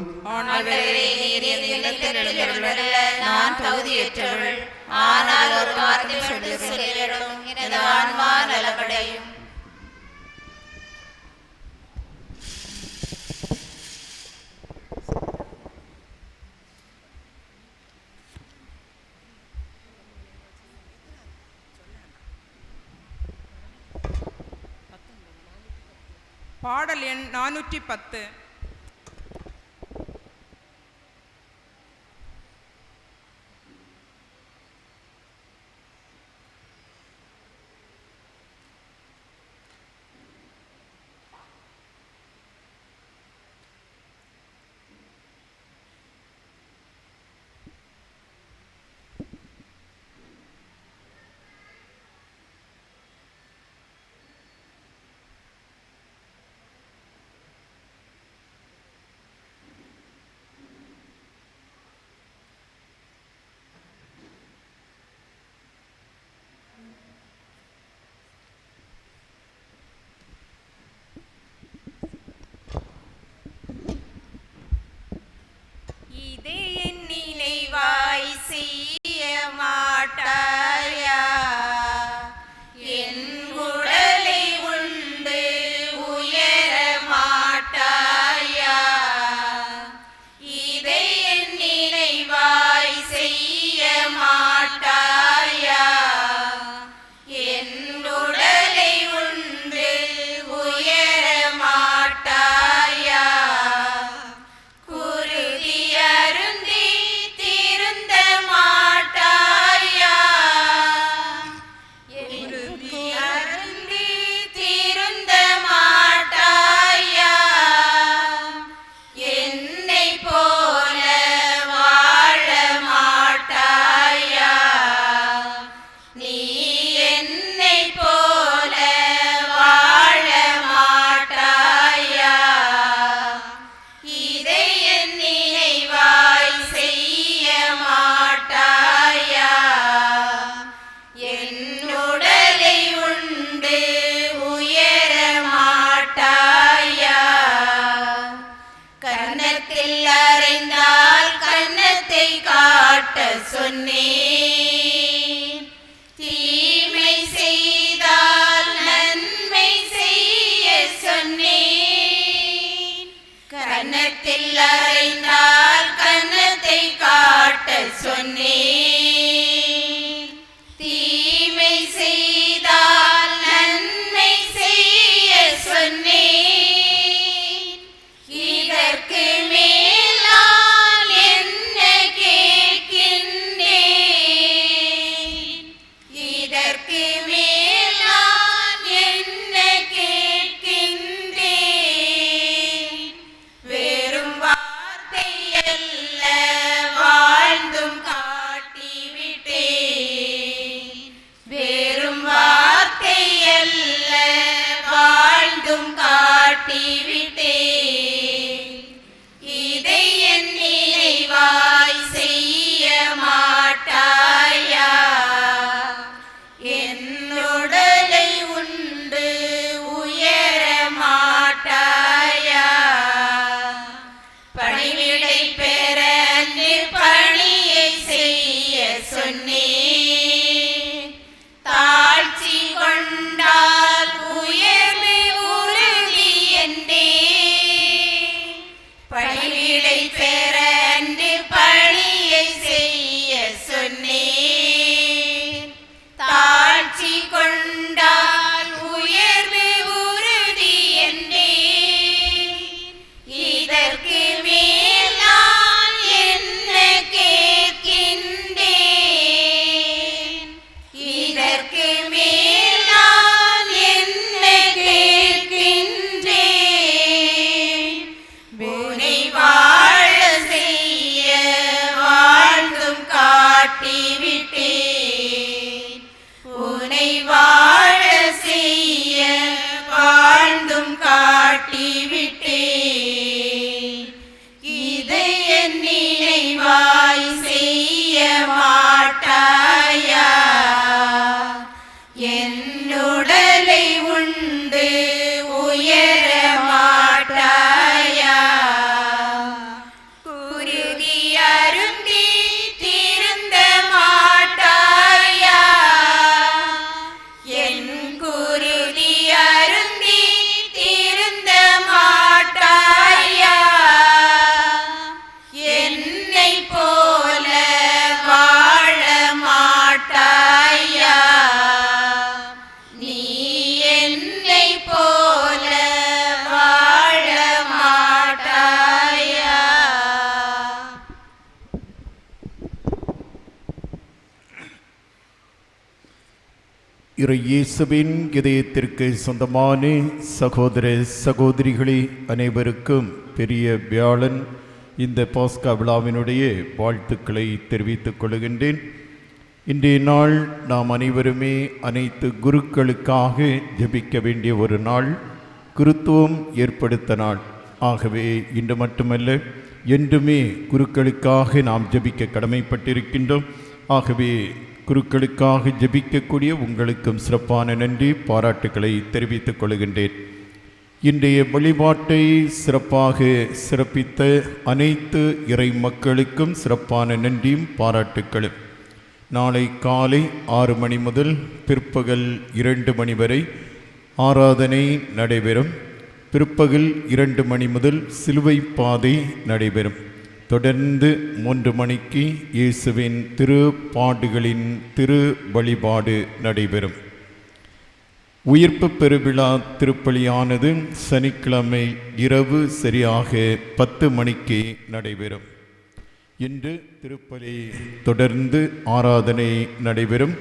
நான் தகுதியற்றவள், ஆனால் ஒரு வார்த்தை சொல்லி சொல்லிவிடும், எனது ஆன்மா நலமடையும். பாடல் எண் 410. காட்ட சொன்னேன். தீமை செய்தால் நன்மை செய்ய சொன்னேன். கன்னத்தில் அறைந்தால் கன்னத்தை காட்ட சொன்னேன். தீமை செய்தால் நன்மை செய்ய சொன்னேன். இதற்கு மேல் நான் என்ன கேட்கின்றேன்? இதற்கு மேல் நான் என்ன கேட்கின்றேன்? வெறும் வார்த்தை அல்ல, வாழ்ந்தும் காட்டிவிட்டேன். வெறும் வார்த்தை அல்ல, வாழ்ந்தும் காட்டிவிட்டேன். இதை என் நினைவாய் செய்ய மாட்டாயா? என் உடலை உண்டு உயர மாட்டாயா? பணிவிடை பெற அன்று பணியை செய்ய சொன்னேன். தாழ்ச்சி கொண்டால் உயர்வு உறுதி என்றேன். பணிவிடை பெற அன்று பணியை செய்ய சொன்னேன். தாழ்ச்சி கொண்டால் உயர்வு உறுதி என்றேன். இதற்கு மேல் நான் என்ன கேட்கின்றேன்? இதற்கு மேல் நான் என்ன கேட்கின்றேன்? உன்னை வாழ செய்ய வாழ்ந்தும் காட்டிவிட்டேன். உன்னை வாழ செய்ய வாழ்ந்தும் காட்டிவிட்டேன். இதை என் நினைவாய் செய்ய மாட்டாயா? என் உடலை உண்டு உயர மாட்டாயா? குருதி அருந்தி திருந்த மாட்டாயா? என் குருதி அருந்தி திருந்த மாட்டாயா? என்னை போல வாழ மாட்டாயா? நீ என்னை போல வாழ மாட்டாயா? இறை இயேசுவின் இதயத்திற்கு சொந்தமான சகோதர சகோதரிகளே அனைவருக்கும் பெரிய வியாழன் இந்த பாஸ்கா விழாவினுடைய வாழ்த்துக்களை தெரிவித்துக் கொள்கின்றேன். இன்றைய நாள் நாம் அனைவருமே அனைத்து குருக்களுக்காக ஜெபிக்க வேண்டிய ஒரு நாள், குருத்துவம் ஏற்படுத்த நாள். ஆகவே இன்று மட்டுமல்ல, என்றுமே குருக்களுக்காக நாம் ஜெபிக்க கடமைப்பட்டிருக்கின்றோம். ஆகவே குருக்களுக்காக ஜெபிக்கக்கூடிய உங்களுக்கும் சிறப்பான நன்றி பாராட்டுக்களை தெரிவித்துக் கொள்கின்றேன். இன்றைய வழிபாட்டை சிறப்பாக சிறப்பித்த அனைத்து இறை மக்களுக்கும் சிறப்பான நன்றியும் பாராட்டுக்களும். நாளை காலை 6 மணி முதல் பிற்பகல் 2 மணி வரை ஆராதனை நடைபெறும். பிற்பகல் 2 மணி முதல் சிலுவை பாதை நடைபெறும். தொடர்ந்து 3 மணிக்கு இயேசுவின் திருப்பாடுகளின் திரு வழிபாடு நடைபெறும். உயிர்ப்பு பெருவிழா திருப்பலியானது சனிக்கிழமை இரவு சரியாக 10 மணிக்கு நடைபெறும். இன்று திருப்பலி தொடர்ந்து ஆராதனை நடைபெறும்.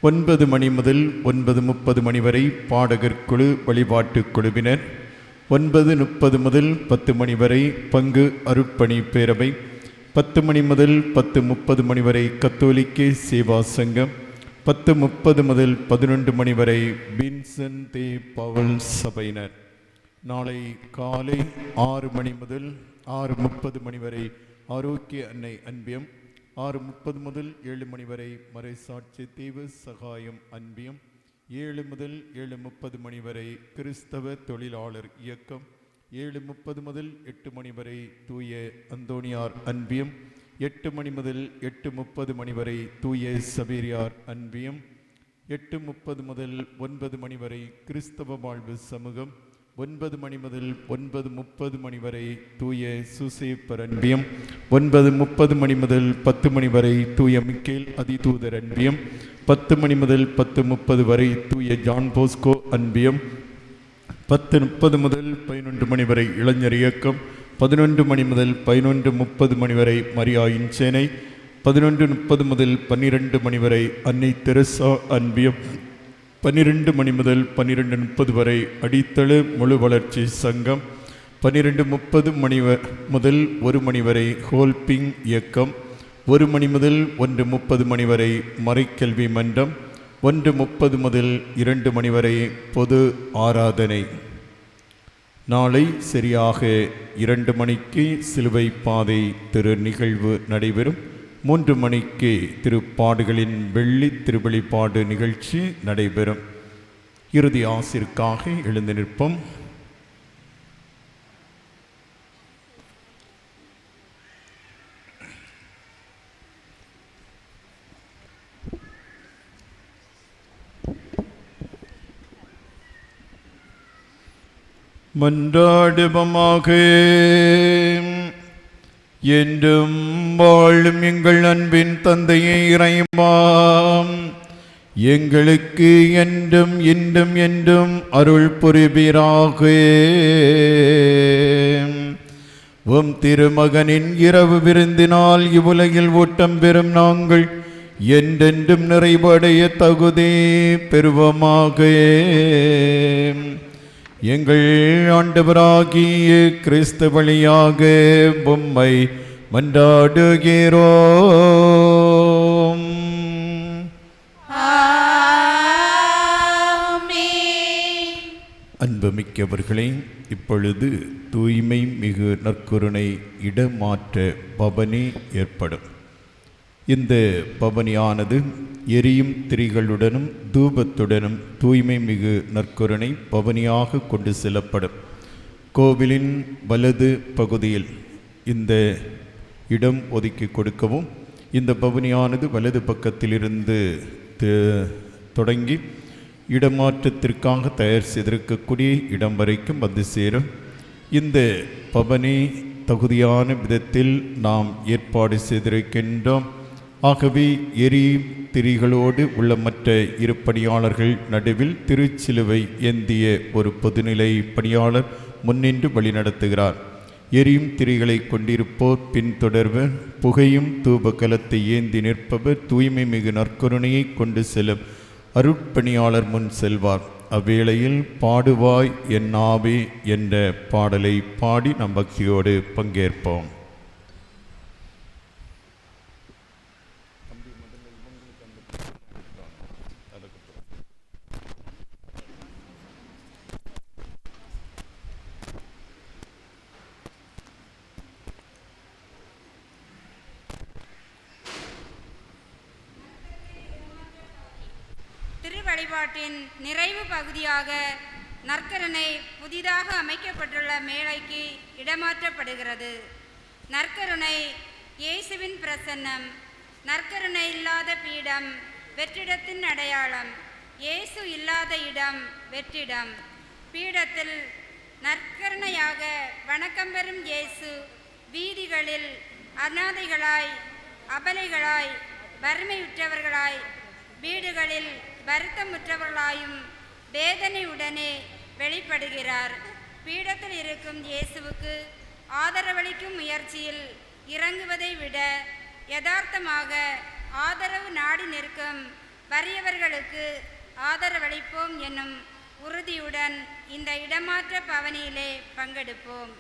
9 மணி முதல் 9:30 மணி வரை பாடகர் குழு வழிபாட்டு குழுவினர், 9:30 முதல் 10 மணி வரை பங்கு அருட்பணி பேரவை, 10 மணி முதல் 10:30 மணி வரை கத்தோலிக்க சேவா சங்கம், 10:30 முதல் 11 மணி வரை வின்சென்ட் தே பவுல் சபையினர். நாளை காலை 6 மணி முதல் 6:30 மணி வரை ஆரோக்கிய அன்னை அன்பியம், 6:30 முதல் 7 மணி வரை மறைசாட்சி தீவு சகாயம் அன்பியம், 7 முதல் 7:30 மணி வரை கிறிஸ்தவ தொழிலாளர் இயக்கம், 7:30 முதல் 8 மணி வரை தூய அந்தோணியார் அன்பியம், 8 மணி முதல் 8:30 மணி வரை தூய சபேரியார் அன்பியம், 8:30 முதல் 9 மணி வரை கிறிஸ்தவ வாழ்வு சமூகம், 9 மணி முதல் 9:30 மணி வரை தூய சூசேப்பர் அன்பியம், 9:30 மணி முதல் 10 மணி வரை தூய மிக்கேல் அதிதூதர் அன்பியம், 10 மணி முதல் 10:30 வரை தூய ஜான் போஸ்கோ அன்பியம், 10:30 முதல் 11 மணி வரை இளைஞர் இயக்கம், 11 மணி முதல் 11:30 மணி வரை மரியாயின் சேனை, 11:30 முதல் 12 மணி வரை அன்னை தெரசா அன்பியம், 12 மணி முதல் 12:30 வரை அடித்தள முழு வளர்ச்சி சங்கம், 12:30 மணி முதல் 1 மணி வரை ஹோல்பிங் இயக்கம், 1 மணி முதல் 1:30 மணி வரை மறைக்கல்வி மன்றம், 1:30 முதல் 2 மணி வரை பொது ஆராதனை. நாளை சரியாக 2 மணிக்கு சிலுவை பாதை திரு நிகழ்வு நடைபெறும். 3 மணிக்கு திருப்பாடுகளின் வெள்ளி திருவெளிப்பாடு நிகழ்ச்சி நடைபெறும். இறுதி ஆசிற்காக எழுந்து நிற்போம். மன்றாடுவோமாக. என்றும் வாழும் எங்கள் அன்பின் தந்தையை இறைவாம், எங்களுக்கு என்றும் இன்றும் என்றும் அருள் புரிவீராக. உம் திருமகனின் இரவு விருந்தினால் இவ்வுலகில் ஓட்டம் பெறும் நாங்கள் என்றென்றும் நிறைவடைய தகுதி பெறுவோமாக. எங்கள் ஆண்டவராகிய கிறிஸ்து வழியாக உம்மை மன்றாடுகிறோம். அன்புமிக்கவர்களே, இப்பொழுது தூய்மை மிகு நற்கருணை இடமாற்ற பவனி ஏற்படும். இந்த பவனியானது எரியும் திரிகளுடனும் தூபத்துடனும் தூய்மை மிகு நற்கருணை பவனியாக கொண்டு செல்லப்படும். கோவிலின் வலது பகுதியில் இந்த இடம் ஒதுக்கி கொடுக்கவும். இந்த பவனியானது வலது பக்கத்திலிருந்து தொடங்கி இடமாற்றத்திற்காக தயார் செய்திருக்கக்கூடிய இடம் வரைக்கும் வந்து சேரும். இந்த பவனி தகுதியான விதத்தில் நாம் ஏற்பாடு செய்திருக்கின்றோம். ஆகவே எரி திரிகளோடு உள்ள மற்ற இரு பணியாளர்கள் நடுவில் திருச்சிலுவை ஏந்திய ஒரு பொதுநிலை பணியாளர் முன்னின்று வழிநடத்துகிறார். எரியும் திரிகளை கொண்டிருப்போர் பின்தொடர்வர். புகையும் தூப கலத்தை ஏந்தி நிற்பவர் தூய்மை மிகு நற்கருணையை கொண்டு செல்லும் அருட்பணியாளர் முன் செல்வார். அவ்வேளையில் பாடுவாய் என் ஆவே என்ற பாடலை பாடி நம் பக்தியோடு பங்கேற்போம். திருவழிபாட்டின் நிறைவு பகுதியாக நற்கருணை புதிதாக அமைக்கப்பட்டுள்ள மேடைக்கு இடமாற்றப்படுகிறது. நற்கருணை இயேசுவின் பிரசன்னம். நற்கருணை இல்லாத பீடம் வெற்றிடத்தின் அடையாளம். இயேசு இல்லாத இடம் வெற்றிடம். பீடத்தில் நற்கருணையாக வணக்கம் பெறும் இயேசு வீதிகளில் அநாதைகளாய், அபலைகளாய், வறுமையுற்றவர்களாய், வீடுகளில் வருத்தமுற்றவர்களாயும் வேதனையுடனே வெளிப்படுகிறார். பீடத்தில் இருக்கும் இயேசுவுக்கு ஆதரவளிக்கும் முயற்சியில் இறங்குவதை விட யதார்த்தமாக ஆதரவு நாடி நிற்கும் வறியவர்களுக்கு ஆதரவளிப்போம் என்னும் உறுதியுடன் இந்த இடமாற்ற பவனியிலே பங்கெடுப்போம்.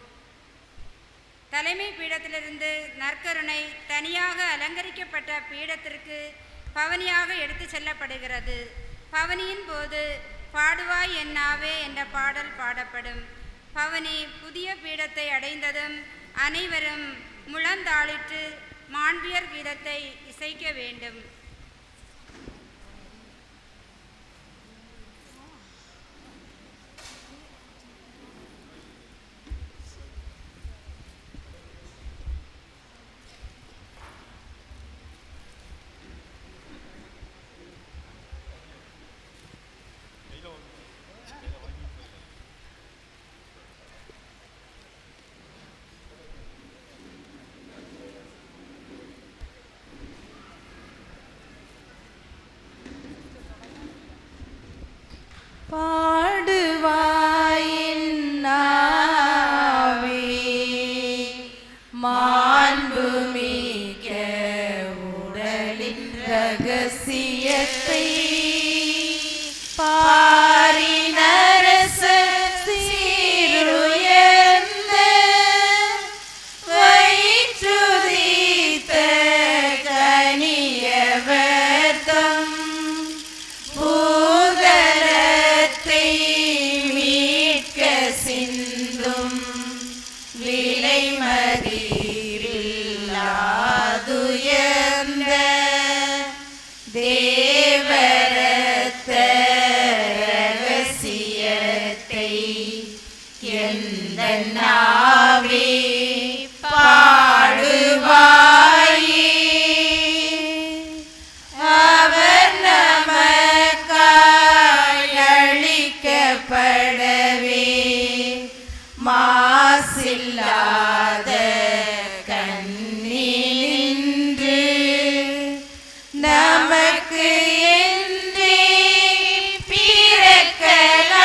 தலைமை பீடத்திலிருந்து நற்கருணை தனியாக அலங்கரிக்கப்பட்ட பீடத்திற்கு பவனியாக எடுத்து செல்லப்படுகிறது. பவனியின் போது பாடுவாய் என்னாவே என்ற பாடல் பாடப்படும். பவனி புதிய பீடத்தை அடைந்ததும் அனைவரும் முழந்தாளிட்டு மாண்பியர் கீதத்தை இசைக்க வேண்டும். பாடுவாயின் நாவே மாண்புமிக்க உடலின் ரகசியத்தை பாரினரச சீருயர்ந்த வயிற்றுதித்த கனியவர்தம் பூதலத்தை மீட்க சிந்தும் விலைமதியில்லாதுயர்ந்த தேவரத்த ரகசியத்தை எந்த நாவே பாடுவாயே. அவர் நமக்காய் அளிக்கப்படவே மாசில்லாத கண்ணினின்று நமக்கு என்றே பிறக்கலானா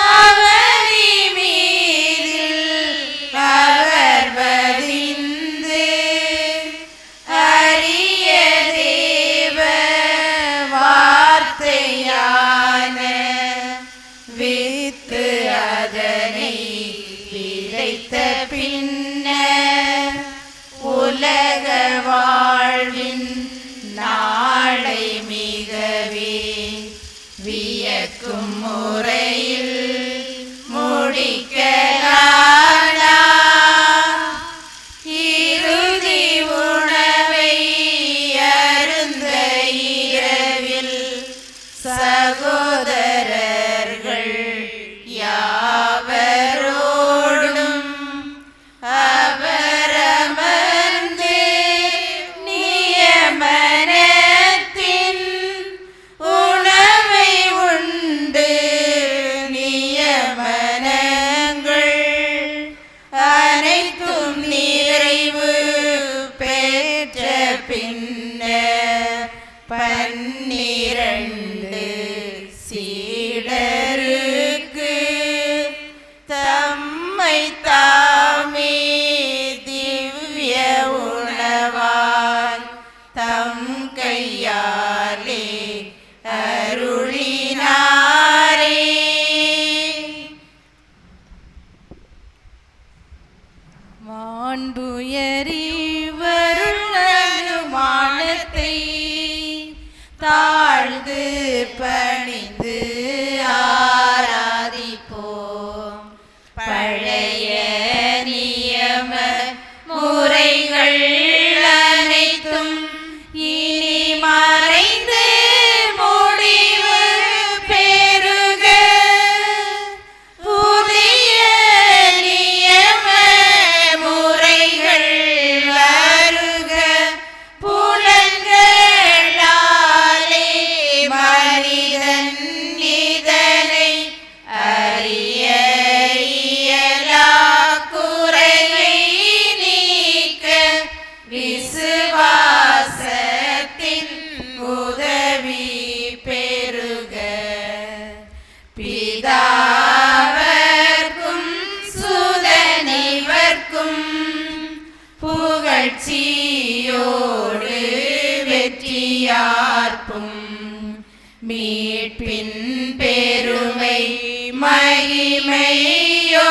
அவரி மீதில் அவர் வதிந்து அரிய தேவ வார்த்தையான வித்து அதனை விதைத்த பின்னர் உலக வாழ்வின் நாளை மிகவே வியக்கும் முறையில் முடிக்கலானா இறுதி உணவை அருந்த இரவில் சகோதரர்கள் யாவரோடும் அவரமர்ந்து நியமனத்தின் உணவை உண்டு நியமனங்கள் அனைத்தும் நிறைவு பெற்ற பின்னர் 12 சீடருக்கு தம்மை தாமே திவ்ய உணவால் தம் கையாலே அருளினாரே. மாண்புயரிவருளனுமானத்தை தாழ்ந்து பணிந்து ஆராதிப்போம். பழைய நியம முறைகள் அனைத்தும் இனி மறைந்து முடிவு பெறுக. புதிய நியம முறைகள் வருக. புலன்களாலே மனிதன் இதனை அறிய இயலா குறையை நீக்க விசுவாசத்தின் உதவி பெறுக. பிதாவர்க்கும் சுதனிவர்க்கும் புகழ்ச்சியோடு வெற்றியார்ப்பும் மீட்பின் பெருமை மகிமையோ